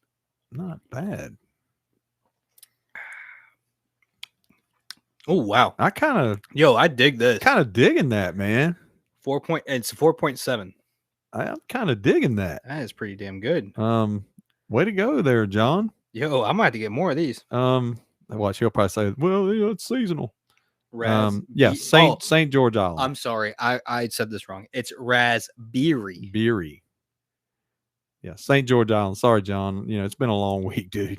bad. Oh wow! I dig this. Kind of digging that, man. It's 4.7. I'm kind of digging that. That is pretty damn good. Way to go there, John. I might have to get more of these. Watch, he'll probably say, "Well, it's seasonal." St. George Island. I'm sorry, I said this wrong. It's raspberry. Beery. Yeah, St. George Island. Sorry, John. It's been a long week, dude.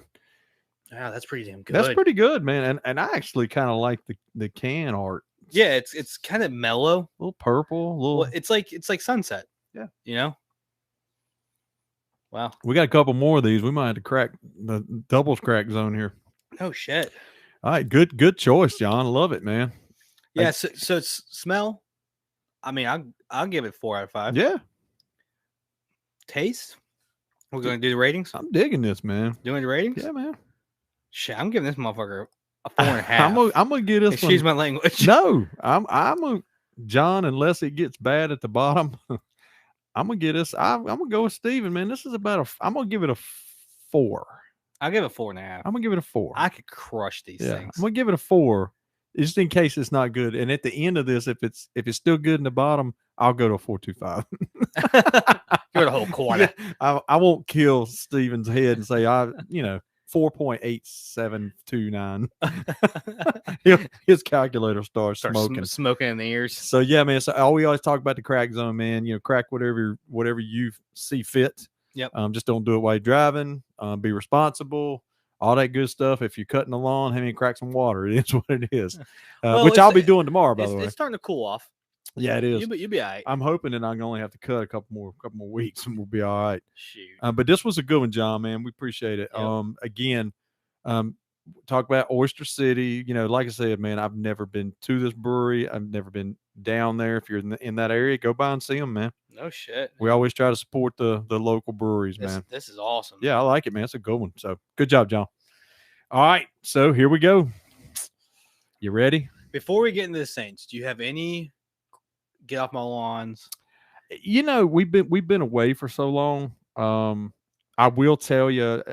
Yeah, that's pretty damn good. That's pretty good, man. And I actually kind of like the can art. Yeah, it's kind of mellow, a little purple, Well, it's like sunset. Yeah. Wow. We got a couple more of these. We might have to crack the doubles crack zone here. Oh shit. All right, good choice, John. Love it, man. Yeah. So it's smell. I mean, I'll give it 4 out of 5. Yeah. Taste. We're going to do the ratings. I'm digging this, man. Doing the ratings? Yeah, man. Shit, I'm giving this motherfucker a 4.5. I'm gonna get this. Excuse my language. No, I'm a John. Unless it gets bad at the bottom, I'm gonna get this. I'm gonna go with Steven, man. This is about I'm gonna give it a 4. I'll give it 4.5. I'm gonna give it a 4. I could crush these things. I'm gonna give it a 4, just in case it's not good. And at the end of this, if it's still good in the bottom, I'll go to a 4.25. Give it a whole quarter. I won't kill Steven's head and say 4 4.8729. His calculator starts smoking in the ears. So yeah, man. So we always talk about the crack zone, man. Crack whatever you see fit. Yep. Just don't do it while you're driving. Be responsible. All that good stuff. If you're cutting the lawn, have me crack some water. It is what it is. Which I'll be doing tomorrow, by the way. It's starting to cool off. Yeah, it is. You'll be all right. I'm hoping that I can only have to cut a couple more weeks and we'll be all right. Shoot. But this was a good one, John, man. We appreciate it. Yep. Again, talk about Oyster City. Like I said, man, I've never been to this brewery. I've never been down there. If you're in that area, go by and see them, man. No shit. We always try to support the local breweries, man. This is awesome. Yeah, I like it, man. It's a good one. So good job, John. All right, so here we go. You ready? Before we get into the Saints, do you have any get off my lawns? We've been away for so long. I will tell you.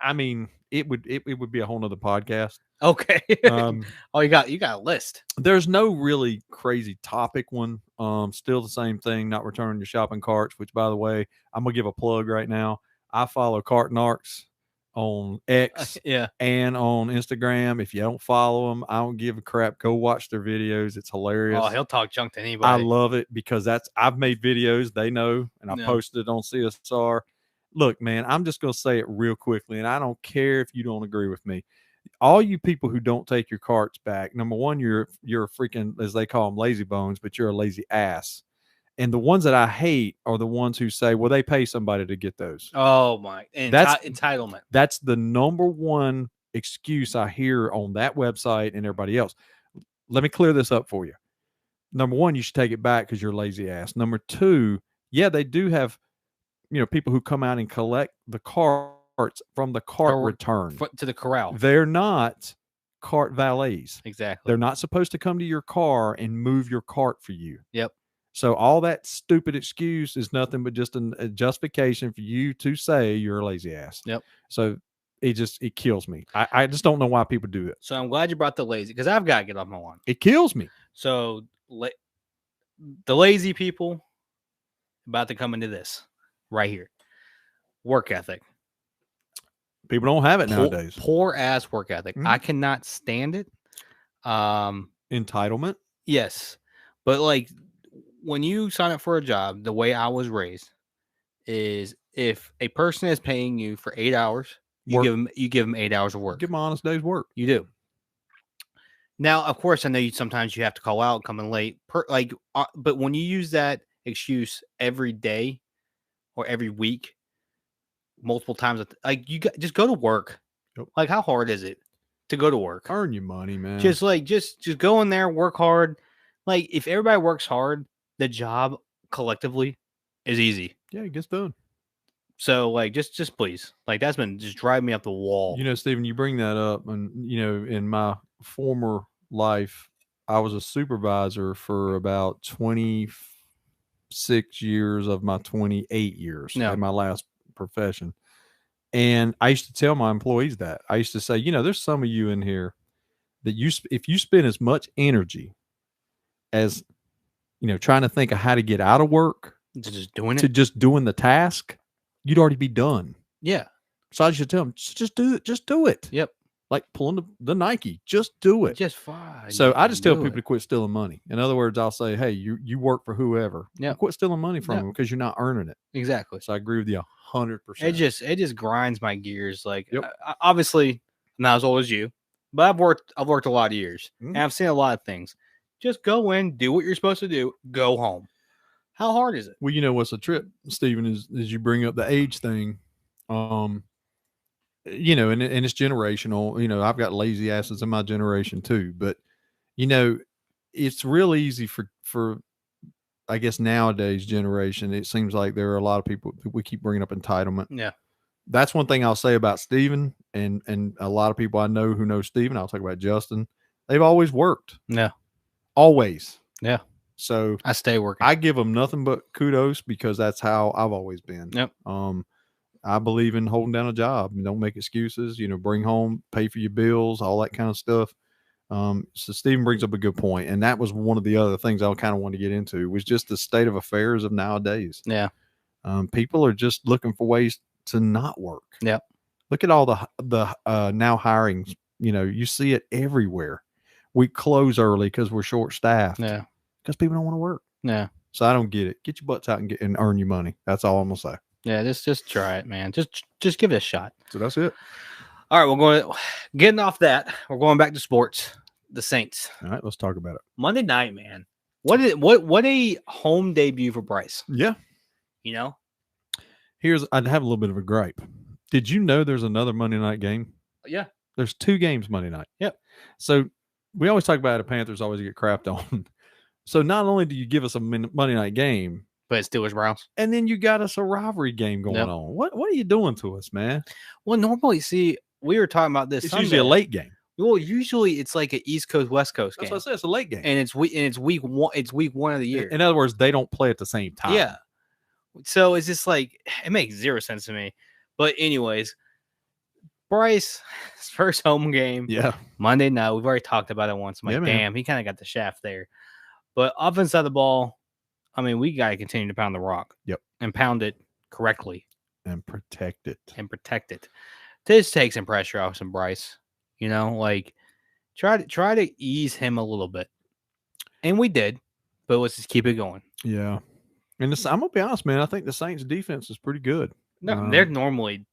I mean, it would be a whole nother podcast. Okay. You got a list. There's no really crazy topic one. Still the same thing. Not returning your shopping carts. Which, by the way, I'm gonna give a plug right now. I follow Cart Narcs on X and on Instagram. If you don't follow them, I don't give a crap. Go watch their videos. It's hilarious. Oh, he'll talk junk to anybody. I love it because I've made videos. They know, and I posted it on CSR. Look, man, I'm just going to say it real quickly, and I don't care if you don't agree with me. All you people who don't take your carts back, number one, you're a freaking, as they call them, lazy bones, but you're a lazy ass. And the ones that I hate are the ones who say, well, they pay somebody to get those. Oh, my. That's entitlement. That's the number one excuse I hear on that website and everybody else. Let me clear this up for you. Number one, you should take it back because you're a lazy ass. Number two, yeah, they do have, people who come out and collect the carts from the cart return. To the corral. They're not cart valets. Exactly. They're not supposed to come to your car and move your cart for you. Yep. So all that stupid excuse is nothing but just a justification for you to say you're a lazy ass. Yep. So it kills me. I just don't know why people do it. So I'm glad you brought the lazy, because I've got to get off my lawn. It kills me. So the lazy people about to come into this right here. Work ethic. People don't have it nowadays. Poor ass work ethic. I cannot stand it. Entitlement. Yes. But when you sign up for a job, the way I was raised is if a person is paying you for 8 hours, you give them 8 hours of work. Give them an honest day's work. You do. Now, of course, I know sometimes you have to call out, come in late. But when you use that excuse every day or every week, multiple times, just go to work. Yep. How hard is it to go to work? Earn your money, man. Just go in there, work hard. If everybody works hard, the job collectively is easy. Yeah, it gets done. So just please, that's been just driving me up the wall. Stephen, you bring that up, and in my former life, I was a supervisor for about 26 years of my 28 years in my last profession. And I used to tell my employees that. I used to say, there's some of you in here that if you spend as much energy as, trying to think of how to get out of work, just doing the task, you'd already be done. Yeah. So I should tell them, just do it. Just do it. Yep. Like pulling the Nike, just do it. Just fine. So I just tell people to quit stealing money. In other words, I'll say, hey, you work for whoever. Yeah. Quit stealing money from them because you're not earning it. Exactly. So I agree with you 100%. It just grinds my gears. Obviously, I'm not as old as you, but I've worked a lot of years and I've seen a lot of things. Just go in, do what you're supposed to do, go home. How hard is it? Well, what's a trip, Stephen, is you bring up the age thing. And it's generational. I've got lazy asses in my generation too, but it's real easy for I guess nowadays generation. It seems like there are a lot of people, we keep bringing up entitlement. Yeah. That's one thing I'll say about Stephen and a lot of people I know who know Stephen. I'll talk about Justin. They've always worked. Yeah. Always. Yeah. So I stay working. I give them nothing but kudos because that's how I've always been. Yep. I believe in holding down a job. Don't make excuses. Bring home, pay for your bills, all that kind of stuff. So Stephen brings up a good point, and that was one of the other things I kind of wanted to get into was just the state of affairs of nowadays. Yeah. People are just looking for ways to not work. Yep. Look at all the now hirings. You see it everywhere. We close early because we're short staffed. Yeah, because people don't want to work. Yeah. So I don't get it. Get your butts out and earn your money. That's all I'm gonna say. Yeah, just try it, man. Just give it a shot. So that's it. All right, we're going getting off that. We're going back to sports. The Saints. All right, let's talk about it. Monday night, man. What a home debut for Bryce. Yeah. I'd have a little bit of a gripe. Did you know there's another Monday night game? Yeah. There's 2 games Monday night. Yep. So we always talk about the Panthers always get crapped on. So not only do you give us a Monday night game, but it's Steelers Browns, and then you got us a rivalry game going on. What are you doing to us, man? Well, normally, see, we were talking about this. It's Sunday. usually a late game. Well, usually it's like an East Coast West Coast game. That's what I said. It's a late game, and it's week one. It's week 1 of the year. In other words, they don't play at the same time. Yeah. So it's just like it makes zero sense to me. But anyways, Bryce, his first home game. Yeah. Monday night. We've already talked about it once. I'm like, damn, he kind of got the shaft there. But offense side of the ball, I mean, we got to continue to pound the rock. Yep. And pound it correctly. And protect it. This takes some pressure off some Bryce. Like try to ease him a little bit. And we did, but let's just keep it going. Yeah. And I'm gonna be honest, man. I think the Saints defense is pretty good. No, they're normally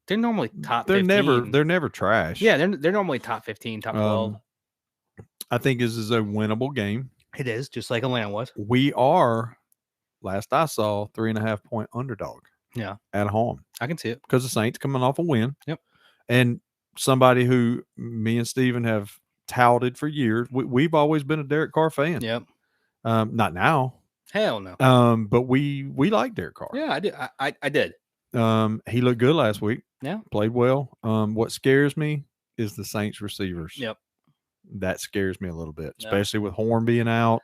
top. They're 15. They're never trash. Yeah, they're normally top 15, top 12. I think this is a winnable game. It is, just like Atlanta was. We are, last I saw, 3.5 point underdog. Yeah, at home. I can see it because the Saints coming off a win. Yep. And somebody who me and Steven have touted for years. We've always been a Derek Carr fan. Yep. Not now. Hell no. But we like Derek Carr. Yeah, I did. I did. He looked good last week. Yeah. Played well. What scares me is the Saints receivers. Yep. That scares me a little bit, Yep. especially with Horn being out.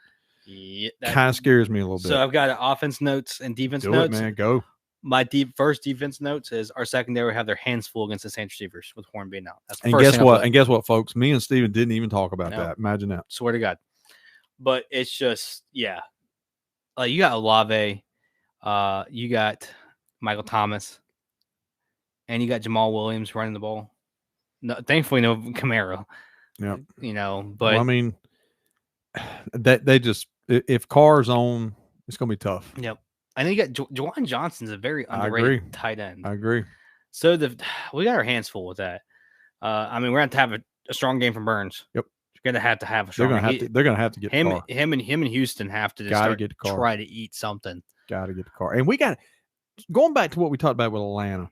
Yeah, kind of scares me a little bit. So I've got offense notes and defense notes. Do it, man. Go. My first defense notes is our secondary have their hands full against the Saints receivers with Horn being out. That's the and first guess what? And guess what, folks? Me and Steven didn't even talk about that. Imagine that. Swear to God. But it's just, yeah. Like you got Olave, you got Michael Thomas, and you got Jamal Williams running the ball. No, thankfully, no Camaro. Yeah. But well, I mean, that they just if Carr's on, it's gonna be tough. Yep. I know you got Juwan Johnson's a very underrated tight end. I agree. So we got our hands full with that. I mean, we're going to have a strong game from Burns. Yep. You're going to have a strong game. They're going to have to get him. Carr. Him and Houston have to just try to eat something. Got to get the Carr. And we got going back to what we talked about with Atlanta.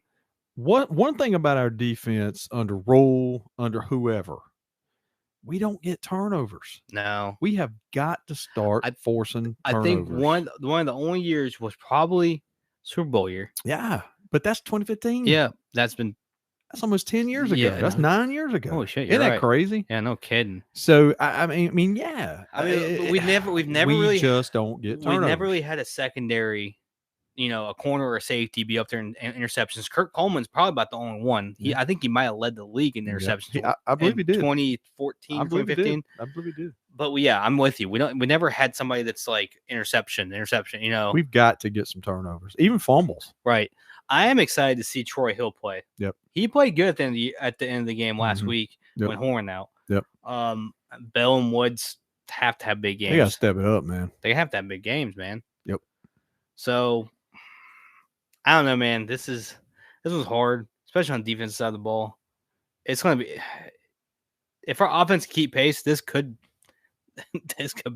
One thing about our defense under Roll, under whoever, we don't get turnovers. No, we have got to start forcing turnovers. I think one of the only years was probably Super Bowl year. Yeah, but that's 2015. Yeah, that's almost 10 years ago. Yeah, that's 9 years ago. Holy shit, isn't that crazy? Yeah, no kidding. So I mean, yeah. I mean, we've never really just don't get turnovers. We never really had a secondary. A corner or a safety be up there in interceptions. Kurt Coleman's probably about the only one. I think he might have led the league in interceptions. Yeah. I believe he did. 2014, 2015. I believe he did. But I'm with you. We never had somebody that's like interception. We've got to get some turnovers, even fumbles. Right. I am excited to see Troy Hill play. Yep. He played good at the end of the game last week when Horn out. Yep. Bell and Woods have to have big games. They got to step it up, man. They have to have big games, man. Yep. So I don't know, man. This was hard, especially on the defense side of the ball. It's going to be if our offense keep pace, this could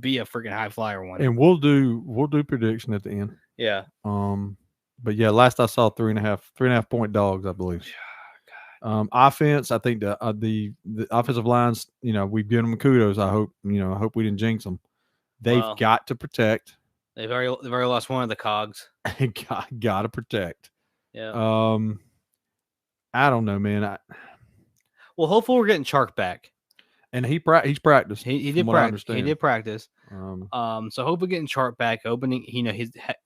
be a freaking high flyer one. And we'll do prediction at the end. Yeah. But yeah, last I saw 3.5 point dogs, I believe. Offense, I think the offensive lines, we've given them kudos. I hope we didn't jinx them. They've got to protect. They've already lost one of the cogs. Got to protect. Yeah. I don't know, man. Well, hopefully we're getting Chark back. And he's practiced. He did practice. He did practice. So hopefully getting Chark back, opening,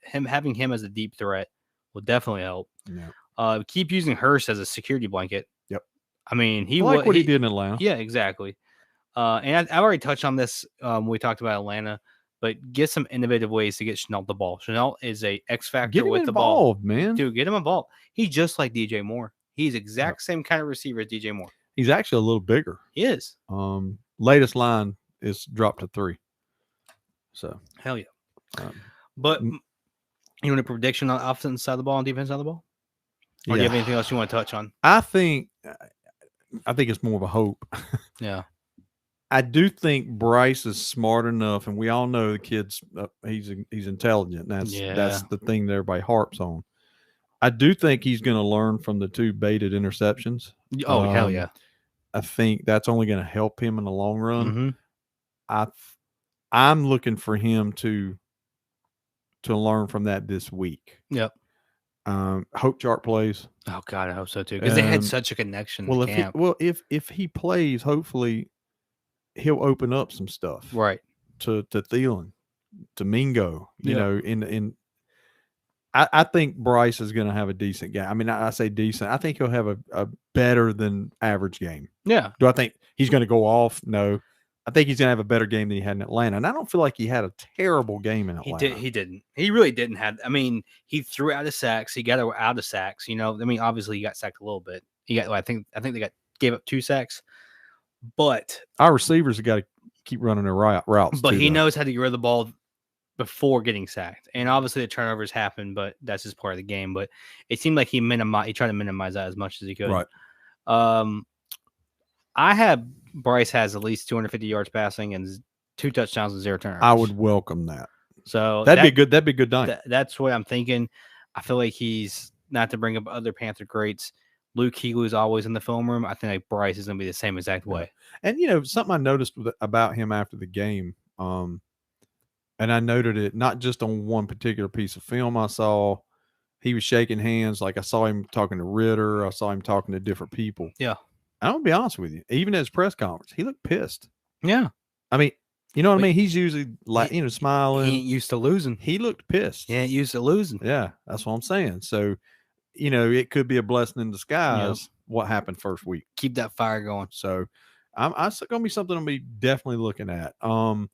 having him as a deep threat will definitely help. Yeah. Keep using Hurst as a security blanket. Yep. I mean, he did in Atlanta. Yeah, exactly. And I already touched on this when we talked about Atlanta, but get some innovative ways to get Chanel the ball. Chanel is a X factor with the ball, man. Dude, get him involved. He's just like DJ Moore. He's exact same kind of receiver as DJ Moore. He's actually a little bigger. He is. Latest line is dropped to 3. So hell yeah. But you want a prediction on offense side of the ball and defense side of the ball? Or do you have anything else you want to touch on? I think it's more of a hope. Yeah. I do think Bryce is smart enough, and we all know the kid's he's intelligent. That's the thing that everybody harps on. I do think he's going to learn from the 2 baited interceptions. Oh, hell yeah. I think that's only going to help him in the long run. Mm-hmm. I'm looking for him to learn from that this week. Yep. Hope Chart plays. Oh God, I hope so too, because they had such a connection. Well, in camp. If he plays, hopefully he'll open up some stuff, right? To Thielen, to Mingo. You know, I think Bryce is going to have a decent game. I mean, I say decent. I think he'll have a better than average game. Yeah. Do I think he's going to go off? No. I think he's going to have a better game than he had in Atlanta. And I don't feel like he had a terrible game in Atlanta. He didn't. He really didn't have. I mean, he threw out of sacks. He got out of sacks. You know, I mean, obviously he got sacked a little bit. He got. I think they gave up 2 sacks. But our receivers have got to keep running their routes. But he knows how to get rid of the ball before getting sacked. And obviously the turnovers happen, but that's just part of the game. But it seemed like he tried to minimize that as much as he could. Right. I have Bryce has at least 250 yards passing and 2 touchdowns and 0 turnovers. I would welcome that. So that'd be a good night. That's what I'm thinking. I feel like he's not to bring up other Panther greats. Luke Kuechly is always in the film room. I think like Bryce is going to be the same exact way. And you know something I noticed about him after the game, and I noted it not just on one particular piece of film I saw. He was shaking hands. Like I saw him talking to Ritter. I saw him talking to different people. Yeah. I'm going to be honest with you. Even at his press conference, he looked pissed. Yeah. I mean, you know what I mean? He's usually smiling. He ain't used to losing. He looked pissed. He ain't used to losing. Yeah. That's what I'm saying. So, it could be a blessing in disguise what happened first week. Keep that fire going. So, it's going to be something I'll be definitely looking at. I want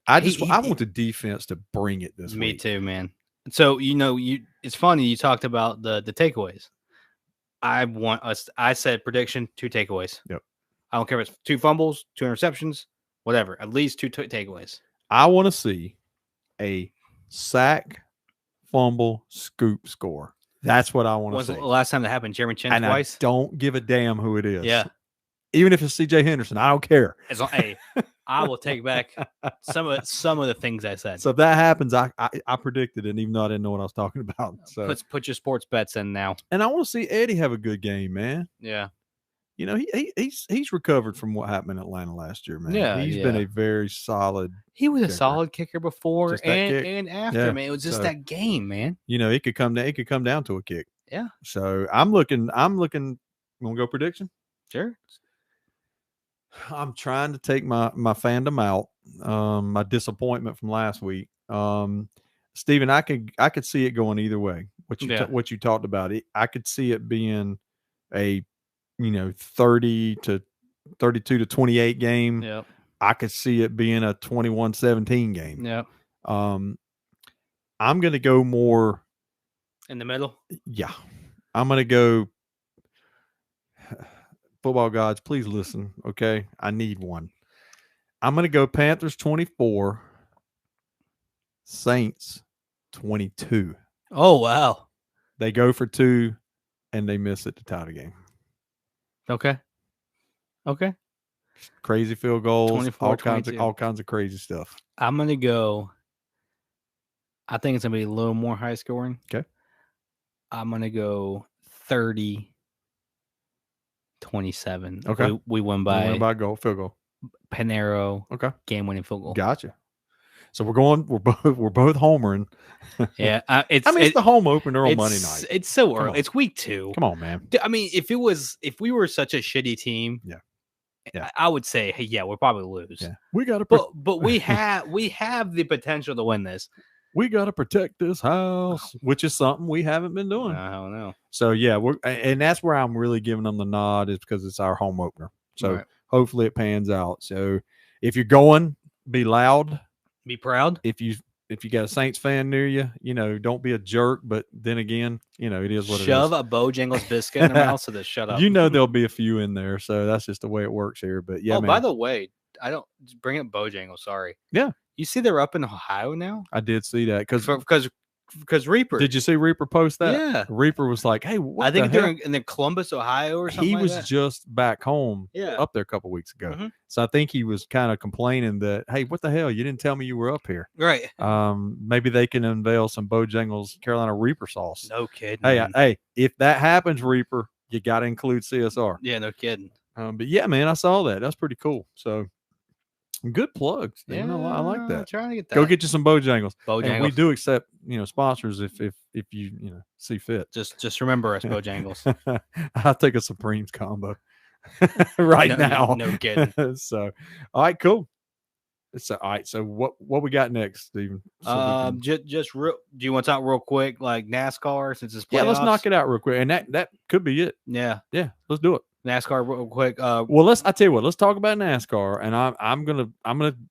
the defense to bring it this week. Me too, man. So, it's funny you talked about the takeaways. I said prediction 2 takeaways. Yep. I don't care if it's 2 fumbles, 2 interceptions, whatever. At least 2 takeaways. I want to see a sack, fumble, scoop score. That's what I want to see. When's the last time that happened? Jeremy Chin twice? I don't give a damn who it is. Yeah. Even if it's CJ Henderson, I don't care. I will take back some of the things I said. So if that happens, I predicted it, even though I didn't know what I was talking about. So put your sports bets in now. And I want to see Eddie have a good game, man. Yeah. He's recovered from what happened in Atlanta last year, man. Yeah, he's been a very solid. He was a solid kicker before and after, man. It was just that game, man. It could come down. It could come down to a kick. Yeah. So I'm looking. Want to go prediction? Sure. I'm trying to take my fandom out. My disappointment from last week. Steven, I could see it going either way. What you talked about it, I could see it being a 30 to 32 to 28 game. Yep. I could see it being a 21-17 game. Yep. I'm going to go more in the middle. Yeah. I'm going to go football gods, please listen, okay? I need one. I'm going to go Panthers 24, Saints 22. Oh, wow. They go for 2 and they miss it to tie the game. Okay. Crazy field goals, 24, all kinds of crazy stuff. I'm going to go. I think it's going to be a little more high scoring. Okay. I'm going to go 30-27. Okay. We win by field goal. Panero. Okay. Game-winning field goal. Gotcha. So we're both homering. Yeah. It's the home opener on Monday night. It's so early. It's week 2. Come on, man. I mean, if we were such a shitty team, I would say, hey, yeah, we'll probably lose. Yeah. We got to but we have the potential to win this. We got to protect this house, which is something we haven't been doing. I don't know. So yeah, and that's where I'm really giving them the nod, is because it's our home opener. So hopefully it pans out. So if you're going, be loud, be proud. If you if you got a Saints fan near you, don't be a jerk. But then again, it is what it is. Shove a Bojangles biscuit in their mouth so they shut up. There'll be a few in there, so that's just the way it works here. But yeah, man. By the way, I don't bring up Bojangles. Sorry. Yeah. You see, they're up in Ohio now. I did see that because Reaper. Did you see Reaper post that? Yeah. Reaper was like, "Hey, what I think the hell?" they're in Columbus, Ohio, or something. He was just back home, Yeah. up there a couple weeks ago. Mm-hmm. So I think he was kind of complaining that, "Hey, what the hell? You didn't tell me you were up here." Right. Maybe they can unveil some Bojangles Carolina Reaper sauce. No kidding. Hey, if that happens, Reaper, you got to include CSR. Yeah, no kidding. But yeah, man, I saw that. That's pretty cool. So. Good plugs. Yeah, I like that. I'm trying to get that. Go get you some Bojangles. Bojangles. And we do accept, sponsors if you see fit. Just remember us, Bojangles. I'll take a Supremes combo now. No kidding. So, all right, cool. So, all right. So, what we got next, Steven? Just real. Do you want to talk real quick, like NASCAR, since it's playoffs? Yeah, let's knock it out real quick, and that could be it. Yeah, let's do it. NASCAR real quick. Well, I tell you what. Let's talk about NASCAR, and I'm gonna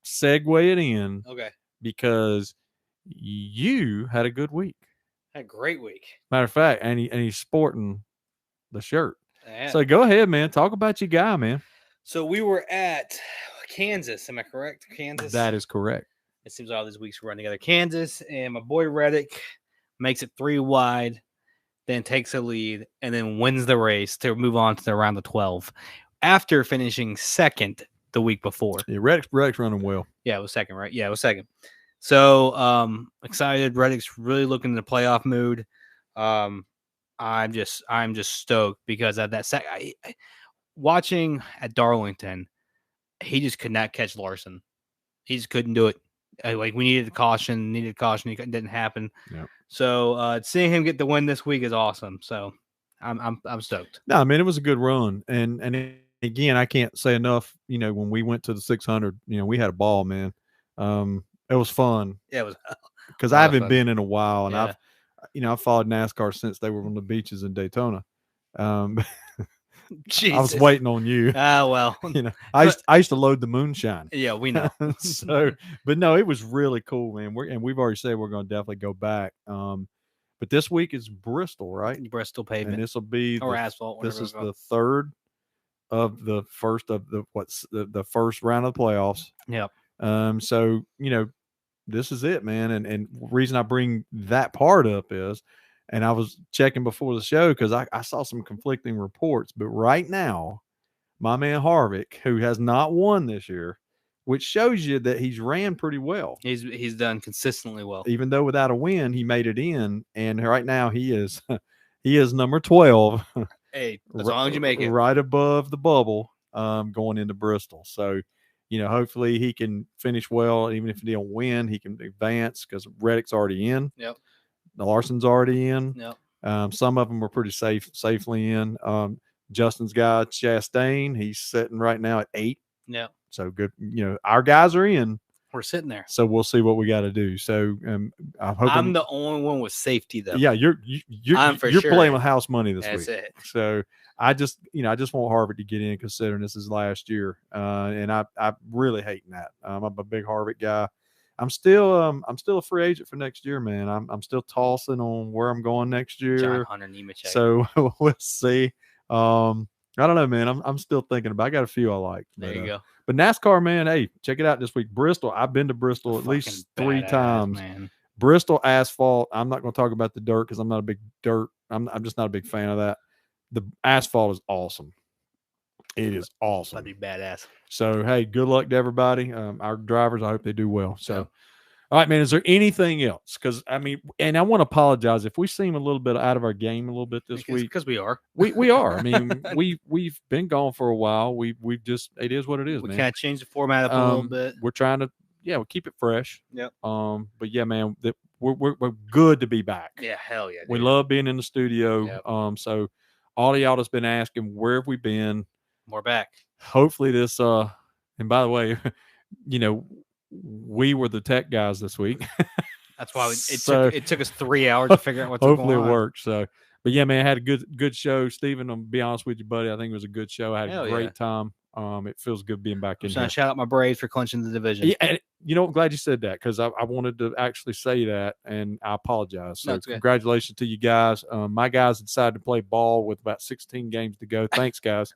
segue it in. Okay. Because you had a good week. Had a great week. Matter of fact, and he's sporting the shirt. Yeah. So go ahead, man. Talk about your guy, man. So we were at Kansas. Am I correct? Kansas. That is correct. It seems all these weeks we're running together. Kansas, and my boy Reddick makes it 3 wide. Then takes a lead, and then wins the race to move on to the round of 12 after finishing second the week before. Yeah, Reddick's running well. Yeah, it was second, right? Yeah, it was second. So excited. Reddick's really looking in the playoff mood. I'm just stoked because at that watching at Darlington, he just could not catch Larson. He just couldn't do it. Like we needed caution. It didn't happen. Yeah. So seeing him get the win this week is awesome. So I'm stoked. No, I mean it was a good run, and again I can't say enough. When we went to the 600, we had a ball, man. It was fun. Yeah, it was because I haven't been in a while, and yeah. I've followed NASCAR since they were on the beaches in Daytona. Jesus. I was waiting on you. Well, I used to load the moonshine. Yeah, we know. But no, it was really cool, man. We've already said we're going to definitely go back. But this week is Bristol, right? Bristol pavement, and this will be asphalt. This is the third of the first of the first round of the playoffs. Yep. So this is it, man. And reason I bring that part up is. And I was checking before the show because I saw some conflicting reports. But right now, my man Harvick, who has not won this year, which shows you that he's ran pretty well. He's done consistently well. Even though without a win, he made it in. And right now he is number 12. Hey, as long as you make it. Right above the bubble going into Bristol. So, hopefully he can finish well. Even if he don't win, he can advance because Reddick's already in. Yep. The Larson's already in. Yep. Some of them were pretty safely in. Justin's guy, Chastain, he's sitting right now at 8. Yeah. So good. Our guys are in. We're sitting there. So we'll see what we got to do. So I'm the only one with safety, though. Yeah, you're playing with house money this week. That's it. So I just want Harvick to get in, considering this is last year, and I really hating that. I'm a big Harvick guy. I'm still a free agent for next year, man. I'm still tossing on where I'm going next year. John Hunter Nemechek. So we'll see. I don't know, man. I'm still thinking about. I got a few I like. There you go. But NASCAR, man, hey, check it out this week. Bristol. I've been to Bristol at least 3 times. Man. Bristol asphalt. I'm not going to talk about the dirt because I'm not a big dirt. I'm just not a big fan of that. The asphalt is awesome. It is awesome. That'd be badass. So, hey, good luck to everybody. Our drivers, I hope they do well. So, all right, man, is there anything else? Because, and I want to apologize if we seem a little bit out of our game a little bit this week. Because we are. We are. We've been gone for a while. We've just, it is what it is, man. We kind of changed the format up a little bit. We're trying to, we'll keep it fresh. Yep. But, yeah, man, we're good to be back. Yeah, hell yeah. Dude. We love being in the studio. Yep. So, all of y'all that's been asking, where have we been? We're back. Hopefully this and by the way, we were the tech guys this week. That's why it took us 3 hours to figure out what's hopefully going on. It worked. So, but yeah, man, I had a good show. Steven, I'm be honest with you, buddy. I think it was a good show. I had a great time. It feels good being back in here. Shout out my Braves for clinching the division. Yeah, I'm glad you said that because I wanted to actually say that, and I apologize. So okay. Congratulations to you guys. My guys decided to play ball with about 16 games to go. Thanks, guys.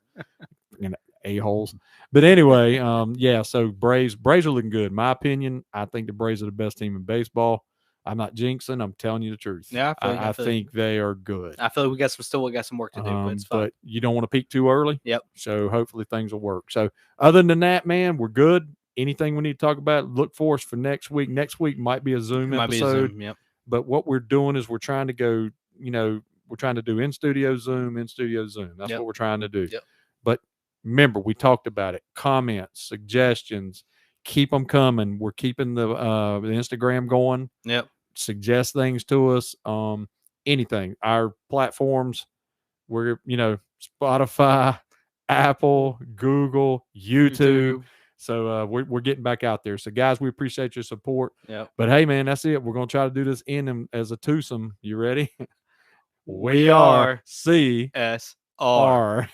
A-holes. But anyway, yeah, so Braves are looking good. In my opinion, I think the Braves are the best team in baseball. I'm not jinxing. I'm telling you the truth. Yeah, I think they are good. I feel like we got some work to do, but it's fine. But you don't want to peak too early. Yep. So hopefully things will work. So other than that, man, we're good. Anything we need to talk about, look for us for next week. Next week might be a Zoom episode. Yep. But what we're doing is we're trying to go, we're trying to do in-studio Zoom. That's what we're trying to do. Yep. But remember, we talked about it. Comments, suggestions, keep them coming. We're keeping the Instagram going. Yep. Suggest things to us. Anything. Our platforms, we're, Spotify, Apple, Google, YouTube. So we're getting back out there. So guys, we appreciate your support. Yeah. But hey, man, that's it. We're gonna try to do this in as a twosome. You ready? We are CSR.